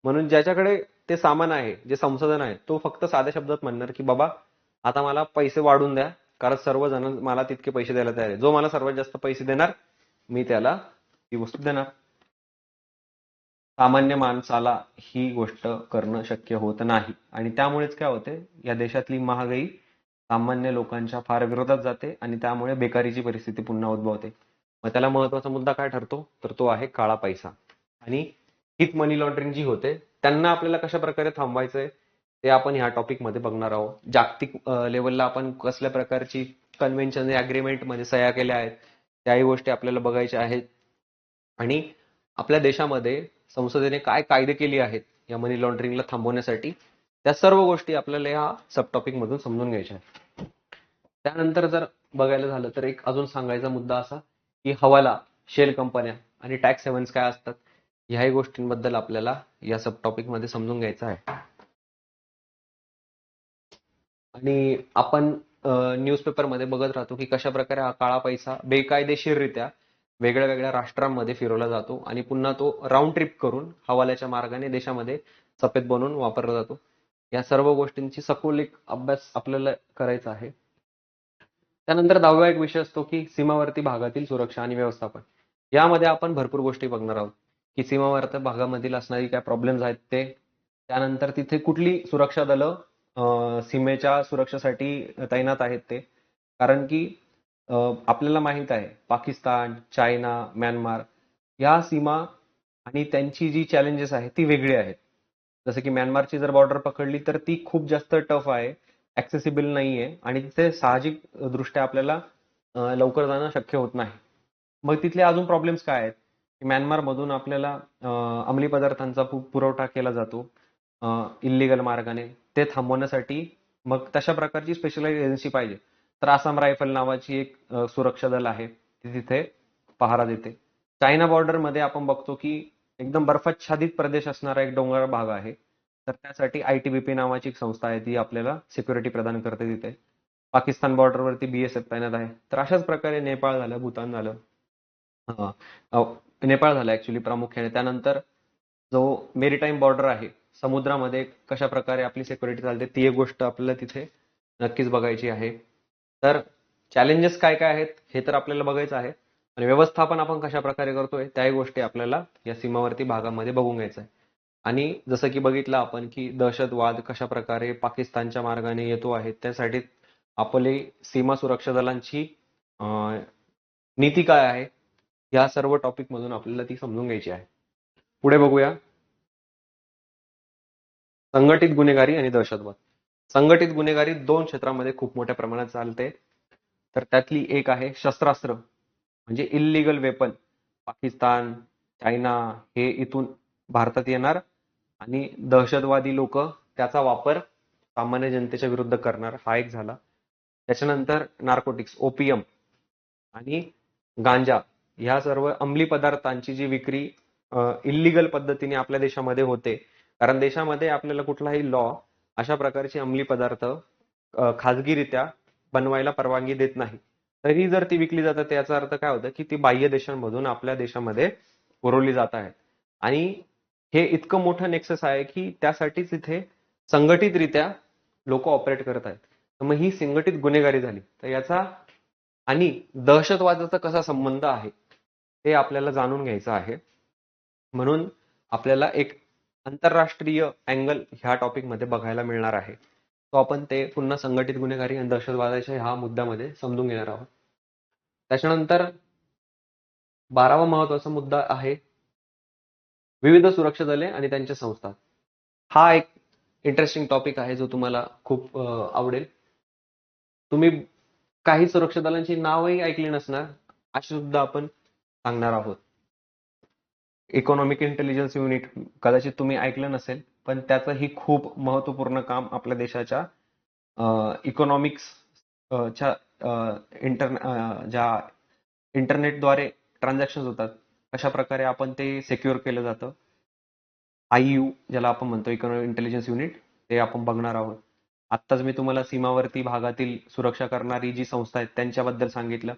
Speaker 1: म्हणून ज्याच्याकडे ते सामान आहे, जे संसाधन आहे, तो फक्त साध्या शब्दात म्हणणार की बाबा आता मला पैसे वाढून द्या, कारण सर्वजण मला तितके पैसे द्यायला तयार आहे. जो मला सर्वात जास्त पैसे देणार मी त्याला ती वस्तू देणार. सामान्य माणसाला ही गोष्ट करणं शक्य होत नाही आणि त्यामुळेच काय होते, या देशातली महागाई सामान्य लोकांच्या फार विरोधात जाते आणि त्यामुळे बेकारीची परिस्थिती पुन्हा उद्भवते. मग त्याला महत्वाचा मुद्दा काय ठरतो, तर तो आहे काळा पैसा. आणि हीच मनी लॉन्ड्रिंग जी होते त्यांना आपल्याला कशा प्रकारे थांबवायचंय ते आपण ह्या टॉपिक मध्ये बघणार आहोत. जागतिक लेवलला आपण कसल्या प्रकारची कन्व्हेन्शन अग्रीमेंट मध्ये सह्या केल्या आहेत त्याही गोष्टी आपल्याला बघायच्या आहेत. आणि आपल्या देशामध्ये संसदेने काय कायदे केली आहेत या मनी लॉन्ड्रिंगला थांबवण्यासाठी, त्या सर्व गोष्टी आपल्याला या सब टॉपिक मधून समजून घ्यायच्या आहेत. त्यानंतर जर बघायला झालं तर एक अजून सांगायचा मुद्दा असा की हवाला, शेल कंपन्या आणि टॅक्स हेव्हन्स काय असतात ह्याही गोष्टींबद्दल आपल्याला या सब टॉपिक मध्ये समजून घ्यायचं आहे. आणि आपण न्यूजपेपर मध्ये बघत राहतो की कशा प्रकारे हा काळा पैसा बेकायदेशीररित्या वेगळ्या वेगळ्या राष्ट्रांमध्ये फिरवला जातो आणि पुन्हा तो राऊंड ट्रिप करून हवाल्याच्या मार्गाने देशामध्ये सफेद बनवून वापरला जातो. या सर्व गोष्टींची सखोल एक अभ्यास आपल्याला करायचा आहे. त्यानंतर 10वा एक विषय असतो की सीमावर्ती भागातील सुरक्षा आणि व्यवस्थापन. यामध्ये आपण भरपूर गोष्टी बघणार आहोत की सीमावर्ती भागामधील असणारी काय प्रॉब्लेम्स आहेत ते, त्यानंतर तिथे कुठली सुरक्षा दलं सीमेच्या सुरक्षेसाठी तैनात आहेत ते. कारण की आपल्याला माहित आहे पाकिस्तान, चायना, म्यानमार या सीमा आणि त्यांची जी चॅलेंजेस आहेत ती वेगळी आहेत. जसं की म्यानमारची जर बॉर्डर पकडली तर ती खूप जास्त टफ आहे, ऍक्सेसिबल नाहीये आणि तिथे साहजिक दृष्ट्या आपल्याला लवकर जाणं शक्य होत नाही. मग तिथले अजून प्रॉब्लेम्स काय आहेत? म्यानमारमधून आपल्याला अंमली पदार्थांचा पुरवठा केला जातो इल्लीगल मार्गाने. ते थांबवण्यासाठी मग तशा प्रकारची स्पेशलाइज एजन्सी पाहिजे. तर आसाम रायफल नावाची एक सुरक्षा दल आहे, ती तिथे पहारा देते. चायना बॉर्डर मध्ये आपण बघतो की एकदम बर्फाच्छादित प्रदेश असणारा एक डोंगर भाग आहे. तर त्यासाठी ITBP नावाची एक संस्था आहे ती आपल्याला सिक्युरिटी प्रदान करते तिथे. पाकिस्तान बॉर्डरवरती BSF तैनात आहे. तर अशाच प्रकारे नेपाळ झालं, भूतान झालं, अं, अं, नेपाळ झालं ऍक्च्युली प्रामुख्याने. त्यानंतर जो मेरीटाईम बॉर्डर आहे, समुद्रामध्ये कशा प्रकारे आपली सिक्युरिटी चालते ती एक गोष्ट आपल्याला तिथे नक्कीच बघायची आहे. तर चॅलेंजेस काय काय आहेत हे तर आपल्याला बघायचं आहे आणि व्यवस्थापन आपण कशा प्रकारे करतोय त्याही गोष्टी आपल्याला या सीमावर्ती भागामध्ये बघून घ्यायचं आहे. आणि जसं की बघितलं आपण की दहशतवाद कशा प्रकारे पाकिस्तानच्या मार्गाने येतो आहे, त्यासाठी आपली सीमा सुरक्षा दलांची नीती काय आहे या सर्व टॉपिक मधून आपल्याला ती समजून घ्यायची आहे. पुढे बघूया संघटित गुन्हेगारी आणि दहशतवाद. संघटित गुन्हेगारी दोन क्षेत्रामध्ये खूप मोठ्या प्रमाणात चालते. तर त्यातली एक आहे शस्त्रास्त्र म्हणजे इल्लीगल वेपन. पाकिस्तान, चायना हे इथून भारतात येणार आणि दहशतवादी लोक त्याचा वापर सामान्य जनतेच्या विरुद्ध करणार, हा एक झाला. त्याच्यानंतर नार्कोटिक्स, ओपियम आणि गांजा ह्या सर्व अंमली पदार्थांची जी विक्री इल्लीगल पद्धतीने आपल्या देशामध्ये होते. कारण देशामध्ये आपल्याला कुठलाही लॉ अशा प्रकारचे अंमली पदार्थ खाजगीरित्या बनवायला परवानगी देत नाही. तरी जर ती विकली जातात याचा अर्थ काय होतं की ती बाह्य देशांमधून आपल्या देशामध्ये पुरवली जात आहेत. आणि हे इतकं मोठं नेक्सस आहे की त्यासाठीच इथे संघटितरित्या लोक ऑपरेट करत आहेत. तर मग ही संघटित गुन्हेगारी झाली. तर याचा आणि दहशतवादाचा कसा संबंध आहे ते आपल्याला जाणून घ्यायचं आहे. म्हणून आपल्याला एक आंतरराष्ट्रीय अँगल ह्या टॉपिक मध्ये बघायला मिळणार आहे. तो आपण ते पुन्हा संघटित गुन्हेगारी आणि दहशतवादाच्या ह्या मुद्द्यामध्ये समजून घेणार आहोत. त्याच्यानंतर 12वा महत्वाचा मुद्दा आहे विविध सुरक्षा दले आणि त्यांच्या संस्था. हा एक इंटरेस्टिंग टॉपिक आहे जो तुम्हाला खूप आवडेल. तुम्ही काही सुरक्षा दलांची नावही ऐकली नसणार अशी सुद्धा आपण सांगणार आहोत. इकॉनॉमिक इंटेलिजन्स युनिट कदाचित तुम्ही ऐकलं नसेल, पण त्याचंही खूप महत्वपूर्ण काम आपल्या देशाच्या इकॉनॉमिक्स च्या ज्या इंटरनेटद्वारे ट्रान्झॅक्शन होतात कशा प्रकारे आपण ते सिक्युअर केलं जातं. IU ज्याला आपण म्हणतो इकॉनॉमिक इंटेलिजन्स युनिट, ते आपण बघणार आहोत. आत्ताच मी तुम्हाला सीमावर्ती भागातील सुरक्षा करणारी जी संस्था आहेत त्यांच्याबद्दल सांगितलं.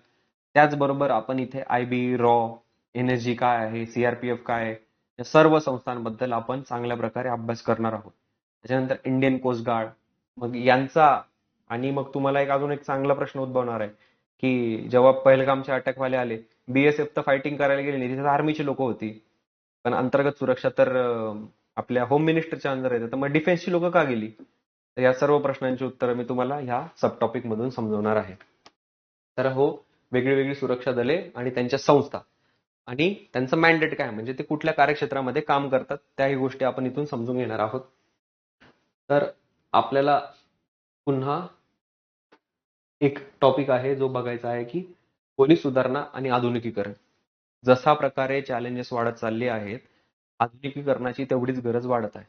Speaker 1: त्याचबरोबर आपण इथे IB, रॉ, NSG काय आहे, CRPF काय आहे, या सर्व संस्थांबद्दल आपण चांगल्या प्रकारे अभ्यास करणार आहोत. त्याच्यानंतर इंडियन कोस्ट गार्ड, मग यांचा आणि मग तुम्हाला अजून एक चांगला प्रश्न उद्भवणार आहे की जेव्हा पहलगामचे अटॅकवाले आले, BSF तर फायटिंग करायला गेली नाही, तिथे आर्मीची लोक होती. पण अंतर्गत सुरक्षा तर आपल्या होम मिनिस्टरच्या अंडर येते, तर मग डिफेन्सची लोक का गेली? तर या सर्व प्रश्नांची उत्तरं मी तुम्हाला ह्या सब टॉपिक मधून समजवणार आहे. तर हो, वेगळी वेगळी सुरक्षा दले आणि त्यांच्या संस्था आणि त्यांचं मॅन्डेट काय म्हणजे ते कुठल्या कार्यक्षेत्रामध्ये काम करतात त्याही गोष्टी आपण इथून समजून घेणार आहोत. तर आपल्याला पुन्हा एक टॉपिक आहे जो बघायचा आहे की पोलीस सुधारणा आणि आधुनिकीकरण. जसा प्रकारे चॅलेंजेस वाढत चालले आहेत, आधुनिकीकरणाची तेवढीच गरज वाढत आहे.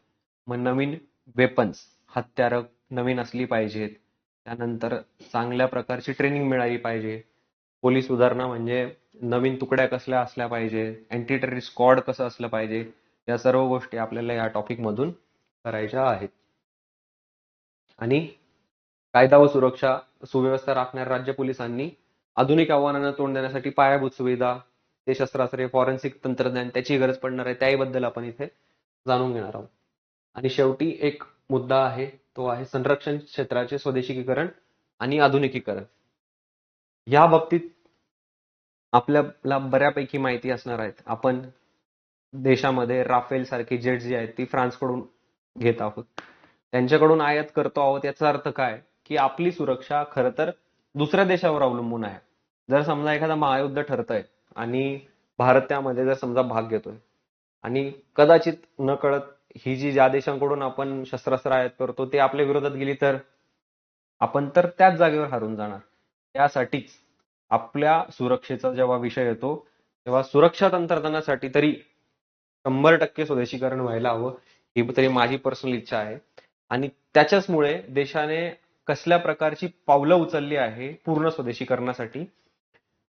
Speaker 1: मग नवीन वेपन्स, हत्यारं नवीन असली पाहिजेत. त्यानंतर चांगल्या प्रकारची ट्रेनिंग मिळाली पाहिजे. पोलीस सुधारणा म्हणजे नवीन तुकड्या कसल्या असल्या पाहिजे, अँटी टेररिस्ट स्क्वॉड कसं असलं पाहिजे, या सर्व गोष्टी आपल्याला या टॉपिक मधून करायच्या आहेत. आणि कायदा व सुरक्षा सुव्यवस्था राखणाऱ्या राज्य पोलिसांनी आधुनिक आव्हानांना तोंड देण्यासाठी पायाभूत सुविधा, ते शस्त्रास्त्रे, फॉरेन्सिक तंत्रज्ञान त्याची गरज पडणार आहे, त्याहीबद्दल आपण इथे जाणून घेणार आहोत. आणि शेवटी एक मुद्दा आहे, तो आहे संरक्षण क्षेत्राचे स्वदेशीकरण आणि आधुनिकीकरण. या बाबतीत आपल्याला बऱ्यापैकी माहिती असणार आहेत. आपण देशामध्ये राफेल सारखी जेट जी आहेत ती फ्रान्सकडून घेत आहोत, त्यांच्याकडून आयात करतो आहोत. याचा अर्थ काय की आपली सुरक्षा खरं तर दुसऱ्या देशावर अवलंबून आहे. जर समजा एखादा महायुद्ध ठरतंय आणि भारत त्यामध्ये जर समजा भाग घेतोय आणि कदाचित न कळत ही जी ज्या देशांकडून आपण शस्त्रास्त्र आयात करतो ते आपल्या विरोधात गेली तर आपण तर त्याच जागेवर हरून जाणार. त्यासाठीच आपल्या सुरक्षेचा जेव्हा विषय येतो तेव्हा सुरक्षा तंत्रज्ञानासाठी तरी 100% स्वदेशीकरण व्हायला हवं, ही तरी माझी पर्सनल इच्छा आहे. आणि त्याच्याचमुळे देशाने कसल्या प्रकारची पावलं उचलली आहे पूर्ण स्वदेशीकरणासाठी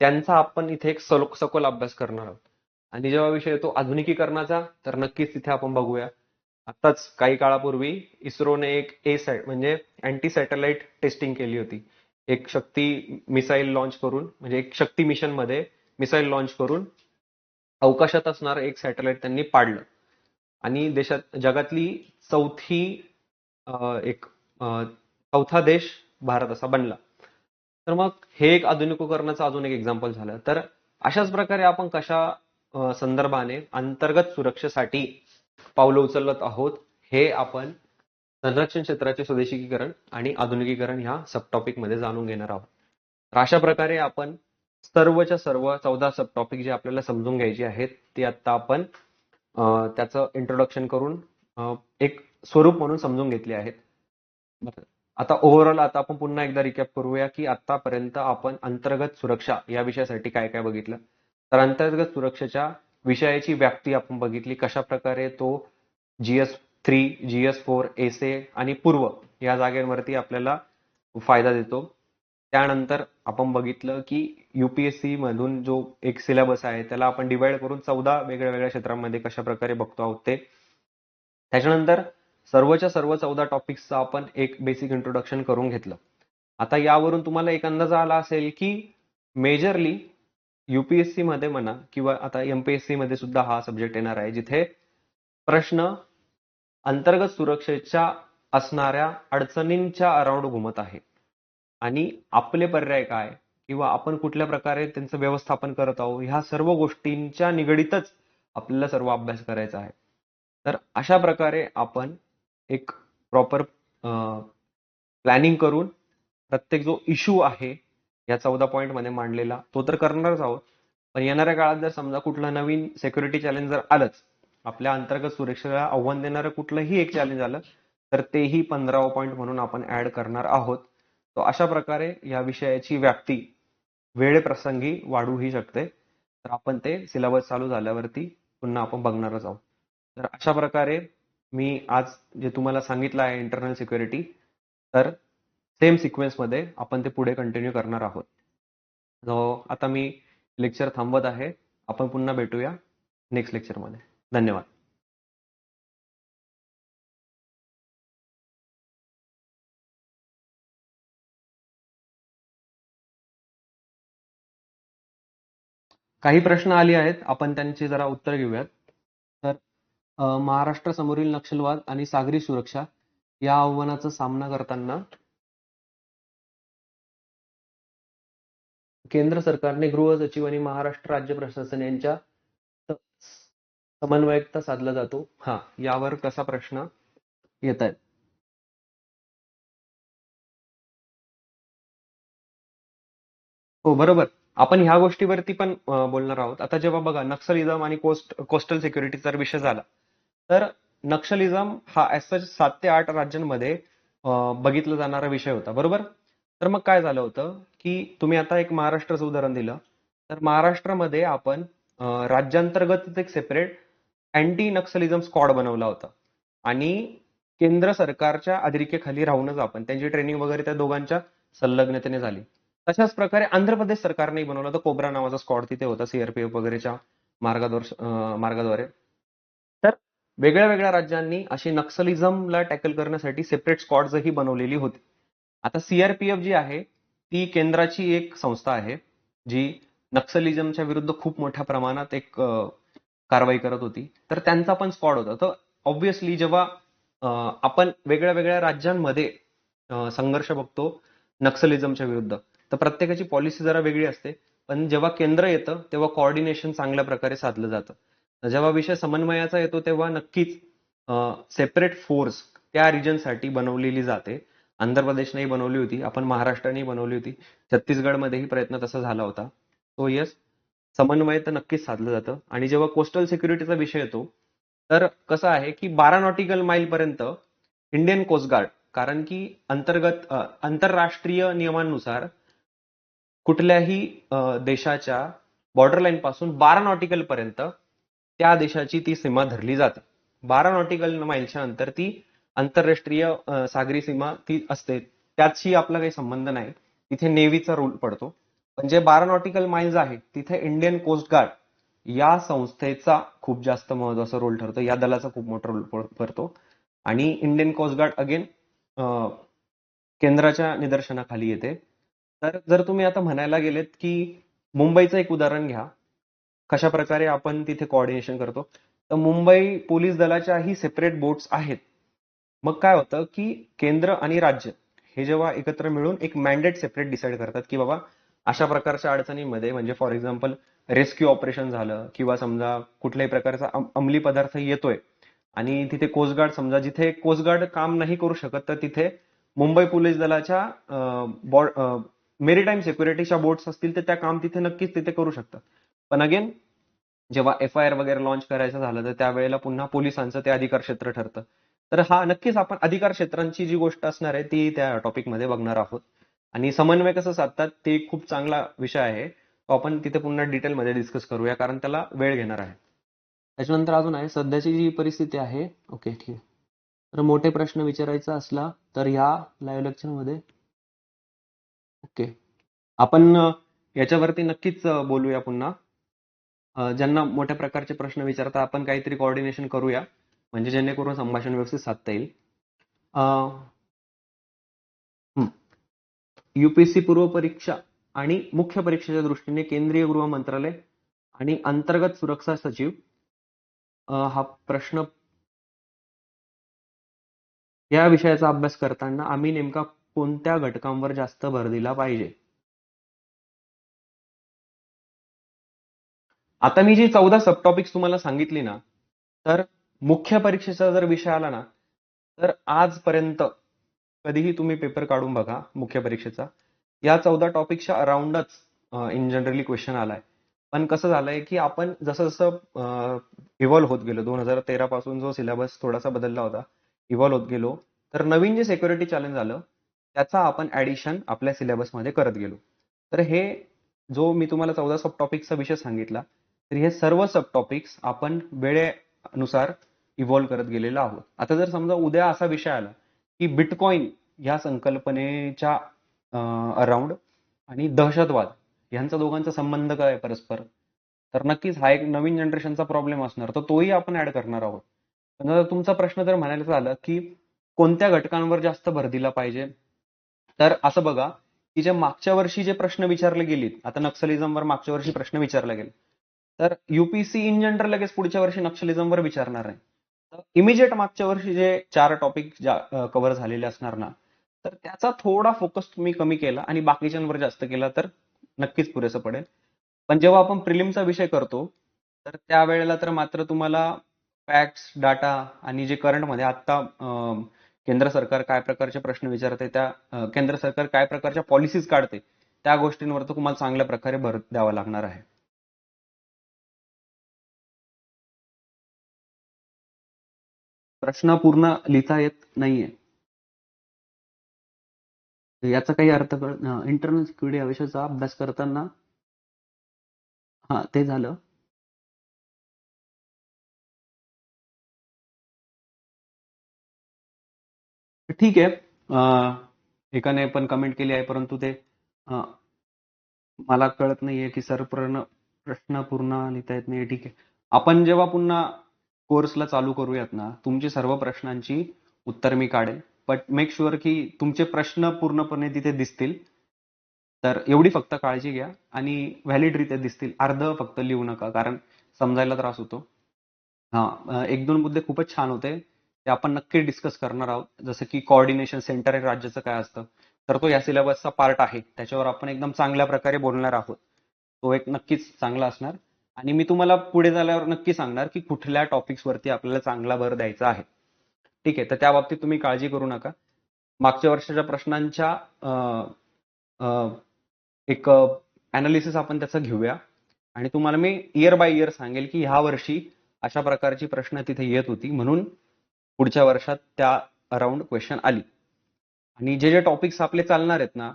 Speaker 1: त्यांचा आपण इथे एक सखोल अभ्यास करणार आहोत. आणि जेव्हा विषय येतो आधुनिकीकरणाचा तर नक्कीच तिथे आपण बघूया. आताच काही काळापूर्वी इस्रोने एक सॅट म्हणजे अँटी सॅटेलाइट टेस्टिंग केली होती. एक शक्ती मिसाईल लॉन्च करून म्हणजे एक शक्ती मिशन मध्ये मिसाईल लॉन्च करून अवकाशात असणार एक सॅटेलाइट त्यांनी पाडलं आणि देशात जगातली चौथी एक चौथा देश भारत असा बनला. तर मग हे एक आधुनिकीकरणाचं अजून एक एक्झाम्पल झालं. तर अशाच प्रकारे आपण कशा संदर्भाने अंतर्गत सुरक्षेसाठी पावलं उचलत आहोत हे आपण संरक्षण क्षेत्राचे स्वदेशीकरण आणि आधुनिकीकरण ह्या सब टॉपिक मध्ये जाणून घेणार आहोत. तर अशा प्रकारे आपण सर्वच्या सर्व 14 सब टॉपिक जे आपल्याला समजून घ्यायचे आहेत ते आता आपण त्याचं इंट्रोडक्शन करून एक स्वरूप म्हणून समजून घेतले आहेत. आता ओव्हरऑल आता आपण पुन्हा एकदा रिकॅप करूया की आतापर्यंत आपण अंतर्गत सुरक्षा या विषयासाठी काय काय बघितलं. तर अंतर्गत सुरक्षेच्या विषयाची व्याप्ती आपण बघितली, कशा प्रकारे तो GS3, GS4, SA आणि पूर्व या जागांवरती आपल्याला फायदा देतो. त्यानंतर आपण बघितलं की UPSC मधून जो एक सिलेबस आहे त्याला आपण डिवाइड करून 14 वेगळ्या वेगळ्या क्षेत्रांमध्ये कशा प्रकारे बघतो आहोत ते. त्याच्यानंतर सर्वच्या सर्व 14 टॉपिक्सचं आपण एक बेसिक इंट्रोडक्शन करून घेतलं. आता यावरून तुम्हाला एक अंदाज आला असेल की मेजरली युपीएससी मध्ये म्हणा किंवा आता एमपीएससी मध्ये सुद्धा हा सब्जेक्ट येणार आहे, जिथे प्रश्न अंतर्गत सुरक्षेच्या असणाऱ्या अडचणींच्या अराउंड घुमत आहे आणि आपले पर्याय काय किंवा आपण कुठल्या प्रकारे त्यांचं व्यवस्थापन करत आहोत, ह्या सर्व गोष्टींच्या निगडीतच आपल्याला सर्व अभ्यास करायचा आहे. तर अशा प्रकारे आपण एक प्रॉपर प्लॅनिंग करून प्रत्येक जो इश्यू आहे या 14 पॉईंट मध्ये मांडलेला तो तर करणारच आहोत, पण येणाऱ्या काळात जर समजा कुठलं नवीन सिक्युरिटी चॅलेंज जर आलंच, आपल्या अंतर्गत सुरक्षेला आव्हान देणारं कुठलंही एक चॅलेंज आलं, तर तेही 15 पॉईंट म्हणून आपण ऍड करणार आहोत. तो अशा प्रकारे या विषयाची व्याप्ती वेळेप्रसंगी वाढूही शकते. तर आपण ते सिलेबस चालू झाल्यावरती पुन्हा आपण बघणारच आहोत. तर अशा प्रकारे मी आज जे तुम्हाला सांगितलं आहे इंटरनल सिक्युरिटी, तर सेम सिक्वेन्समध्ये आपण ते पुढे कंटिन्यू करणार आहोत. आता मी लेक्चर थांबवत आहे. आपण पुन्हा भेटूया नेक्स्ट लेक्चरमध्ये. धन्यवाद. काही प्रश्न आले आहेत, आपण त्यांची जरा उत्तर घेऊयात. तर महाराष्ट्रासमोरील नक्षलवाद आणि सागरी सुरक्षा या आव्हानाचा सामना करताना केंद्र सरकारने गृह सचिव आणि महाराष्ट्र राज्य प्रशासन यांच्या समन्वयकता साधला जातो. हा, यावर कसा प्रश्न येत आहेत. हो, बरोबर. आपण ह्या गोष्टीवरती पण बोलणार आहोत. आता जेव्हा बघा नक्सलिझम आणि कोस्टल सिक्युरिटीचा विषय झाला, तर नक्षलिझम हा ऍज सच 7 ते 8 राज्यांमध्ये बघितला जाणारा विषय होता, बरोबर. तर मग काय झालं होतं की तुम्ही आता एक महाराष्ट्राचं उदाहरण दिलं, तर महाराष्ट्रामध्ये आपण राज्यांतर्गत एक सेपरेट अँटी नक्सलिझम स्क्वॉड बनवला होता आणि केंद्र सरकारच्या अधिरिकेखाली राहूनच आपण त्यांची ट्रेनिंग वगैरे त्या दोघांच्या संलग्नतेने झाली. तशाच प्रकारे आंध्र प्रदेश सरकारने बनवला होता कोब्रा नावाचा स्क्वॉड, तिथे होता सीआरपीएफ वगैरेच्या मार्गाद्वारे. तर वेगळ्या वेगळ्या राज्यांनी अशी नक्सलिझमला टॅकल करण्यासाठी सेपरेट स्क्वॉड्सही बनवलेली होती. आता सीआरपीएफ जी आहे ती केंद्राची एक संस्था आहे, जी नक्सलिझमच्या विरुद्ध खूप मोठ्या प्रमाणात एक कारवाई करत होती. तर त्यांचा पण स्क्वॉड होता. तर ऑब्व्हियसली जेव्हा आपण वेगळ्या वेगळ्या राज्यांमध्ये संघर्ष बघतो नक्सलिझमच्या विरुद्ध, तर प्रत्येकाची पॉलिसी जरा वेगळी असते. पण जेव्हा केंद्र येतं तेव्हा कोऑर्डिनेशन चांगल्या प्रकारे साधलं जातं. जेव्हा विषय समन्वयाचा येतो तेव्हा नक्कीच सेपरेट फोर्स त्या रिजनसाठी बनवलेली जाते. आंध्र प्रदेशनेही बनवली होती, आपण महाराष्ट्रानेही बनवली होती, छत्तीसगडमध्येही प्रयत्न तसा झाला होता. तो येस, समन्वय तर नक्कीच साधलं जातं. आणि जेव्हा कोस्टल सिक्युरिटीचा विषय येतो, तर कसं आहे की 12 नॉटिकल माईल पर्यंत इंडियन कोस्ट गार्ड, कारण की आंतरराष्ट्रीय नियमांनुसार कुठल्याही देशाच्या बॉर्डर लाईन पासून 12 नॉटिकल पर्यंत त्या देशाची ती सीमा धरली जाते. 12 नॉटिकल माईलच्या नंतर ती आंतरराष्ट्रीय सागरी सीमा ती असते, त्याची आपला काही संबंध नाही. तिथे नेव्हीचा रूल पडतो. पण जे 12 नॉटिकल माइल्स आहे तिथे इंडियन कोस्ट गार्ड या संस्थेचा खूप जास्त महत्वाचा रोल ठरतो, या दलाचा खूप मोठा रोल करतो. आणि इंडियन कोस्ट गार्ड अगेन केंद्राच्या निदर्शनाखाली येते. तर जर तुम्ही आता म्हणायला गेलेत की मुंबईचं एक उदाहरण घ्या, कशा प्रकारे आपण तिथे कोऑर्डिनेशन करतो, तर मुंबई पोलीस दलाच्याही सेपरेट बोट्स आहेत. मग काय होतं की केंद्र आणि राज्य हे जेव्हा एकत्र मिळून एक मॅन्डेट सेपरेट डिसाईड करतात की बाबा अशा प्रकारच्या अडचणींमध्ये, म्हणजे फॉर एक्झाम्पल रेस्क्यू ऑपरेशन झालं किंवा समजा कुठल्याही प्रकारचा अंमली पदार्थ येतोय आणि तिथे कोस्टगार्ड, समजा जिथे कोस्टगार्ड काम नाही करू शकत, तर तिथे मुंबई पोलीस दलाच्या मेरीटाईम सिक्युरिटीच्या बोट्स असतील तर त्या काम तिथे नक्कीच तिथे करू शकतात. पण अगेन जेव्हा FIR वगैरे लॉन्च करायचं झालं तर त्यावेळेला पुन्हा पोलिसांचं ते अधिकार क्षेत्र ठरतं. तर हा नक्कीच आपण अधिकार क्षेत्रांची जी गोष्ट असणार आहे ती त्या टॉपिकमध्ये बघणार आहोत. आणि समन्वय कसं साधतात ते खूप चांगला विषय आहे, तो आपण तिथे पुन्हा डिटेलमध्ये डिस्कस करूया, कारण त्याला वेळ घेणार आहे. त्याच्यानंतर अजून आहे सध्याची जी परिस्थिती आहे. ओके, ठीक आहे. तर मोठे प्रश्न विचारायचा असला तर ह्या लाईव्ह लेक्चरमध्ये ओके आपण याच्यावरती नक्कीच बोलूया पुन्हा. ज्यांना मोठ्या प्रकारचे प्रश्न विचारता आपण काहीतरी कोऑर्डिनेशन करूया, म्हणजे जेणेकरून संभाषण व्यवस्थित साधता येईल. UPSC पूर्व परीक्षा आणि मुख्य परीक्षेच्या दृष्टीने केंद्रीय गृह मंत्रालय आणि अंतर्गत सुरक्षा सचिव हा प्रश्न या विषयाचा अभ्यास करताना आम्ही नेमका कोणत्या घटकांवर जास्त भर दिला पाहिजे. आता मी जी 14 सब टॉपिक्स तुम्हाला सांगितली ना, तर मुख्य परीक्षेचा जर विषय आला ना, तर आजपर्यंत कधीही तुम्ही पेपर काढून बघा मुख्य परीक्षेचा. या 14 टॉपिकच्या अराउंडच इन जनरली क्वेश्चन आलाय. पण कसं झालंय की आपण जसं जसं इव्हॉल्व्ह होत गेलो, 2013 पासून जो सिलेबस थोडासा बदलला होता, इव्हॉल्व्ह होत गेलो, तर नवीन जे सिक्युरिटी चॅलेंज आलं त्याचा आपण ऍडिशन आपल्या सिलेबसमध्ये करत गेलो. तर हे जो मी तुम्हाला 14 सब टॉपिकचा विषय सांगितला, तर हे सर्व सब टॉपिक्स आपण वेळेनुसार इव्हॉल्व्ह करत गेलेलो आहोत. आता जर समजा उद्या असा विषय आला की बिटकॉइन या संकल्पनेच्या अराउंड आणि दहशतवाद यांचा दोघांचा संबंध काय आहे परस्पर, तर नक्कीच हा एक नवीन जनरेशनचा प्रॉब्लेम असणार, तर तोही आपण ऍड करणार आहोत. पण जर तुमचा प्रश्न जर म्हणायला झाला की कोणत्या घटकांवर जास्त भर दिला पाहिजे, तर असं बघा की जे मागच्या वर्षी जे प्रश्न विचारले गेलेत, आता नक्सलिझमवर मागच्या वर्षी प्रश्न विचारले गेले, तर युपीसी इन जनरल लगेच पुढच्या वर्षी नक्षलिझमवर विचारणार आहे. तर इमिजिएट मागच्या वर्षी जे 4 टॉपिक कव्हर झालेले असणार ना, तर त्याचा थोडा फोकस तुम्ही कमी केला आणि बाकीच्यांवर जास्त केला तर नक्कीच पुरेसं पडेल. पण जेव्हा आपण प्रिलिमचा विषय करतो, तर त्यावेळेला तर मात्र तुम्हाला फॅक्ट्स, डाटा आणि जे करंटमध्ये आता केंद्र सरकार काय प्रकारचे प्रश्न विचारते, त्या केंद्र सरकार काय प्रकारच्या पॉलिसीज काढते, त्या गोष्टींवर तर तुम्हाला चांगल्या प्रकारे भर द्यावा लागणार आहे. प्रश्न पूर्ण लिहिता येत नाहीये याचा काही अर्थ इंटरनल सिक्युरिटी या विषयाचा अभ्यास करताना हा ते झालं. ठीक आहे. एकाने पण कमेंट केली आहे, परंतु ते अं, मला कळत नाहीये की सर प्रश्न पूर्ण लिहिता येत नाहीये. ठीक आहे, आपण जेव्हा पुन्हा कोर्सला चालू करूयात ना, तुमची सर्व प्रश्नांची उत्तर मी काढेल. बट मेक शुअर की तुमचे प्रश्न पूर्णपणे तिथे दिसतील. तर एवढी फक्त काळजी घ्या आणि व्हॅलिडरित्या दिसतील. अर्ध फक्त लिहू नका, कारण समजायला त्रास होतो. हा, एक दोन मुद्दे खूपच छान होते, ते आपण नक्की डिस्कस करणार आहोत. जसं की कोऑर्डिनेशन सेंटर आणि राज्याचं काय असतं, तर तो या सिलेबसचा पार्ट आहे, त्याच्यावर आपण एकदम चांगल्या प्रकारे बोलणार आहोत. तो एक नक्कीच चांगला असणार. आणि मी तुम्हाला पुढे झाल्यावर नक्की सांगणार की कुठल्या टॉपिक्स वरती आपल्याला चांगला भर द्यायचा आहे. ठीक आहे, तर त्या बाबतीत तुम्ही काळजी करू नका. मागच्या वर्षाच्या प्रश्नांच्या एक अनालिसिस आपण त्याचं घेऊया आणि तुम्हाला मी इयर बाय इयर सांगेल की ह्या वर्षी अशा प्रकारची प्रश्न तिथे येत होती, म्हणून पुढच्या वर्षात त्या अराउंड क्वेश्चन आली. आणि जे जे टॉपिक्स आपले चालणार आहेत ना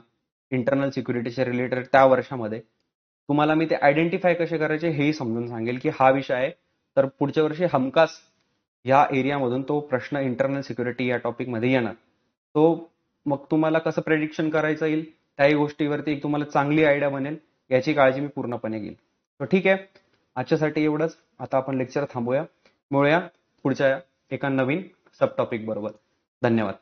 Speaker 1: इंटरनल सिक्युरिटीच्या रिलेटेड त्या वर्षामध्ये, तुम्हाला मी ते आयडेंटिफाय कसे करायचे हेही समजून सांगेल की हा विषय आहे, तर पुढच्या वर्षी हमखास या एरियामधून तो प्रश्न इंटरनल सिक्युरिटी या टॉपिक मध्ये येणार. तो मग तुम्हाला कसं प्रेडिक्शन करायचं येईल त्याही गोष्टीवरती एक तुम्हाला चांगली आयडिया बनेल, याची काळजी मी पूर्णपणे घेईल. तर ठीक आहे, आजच्यासाठी एवढंच. आता आपण लेक्चर थांबूया, मिळूया पुढच्या एका नवीन सब टॉपिक बरोबर. धन्यवाद.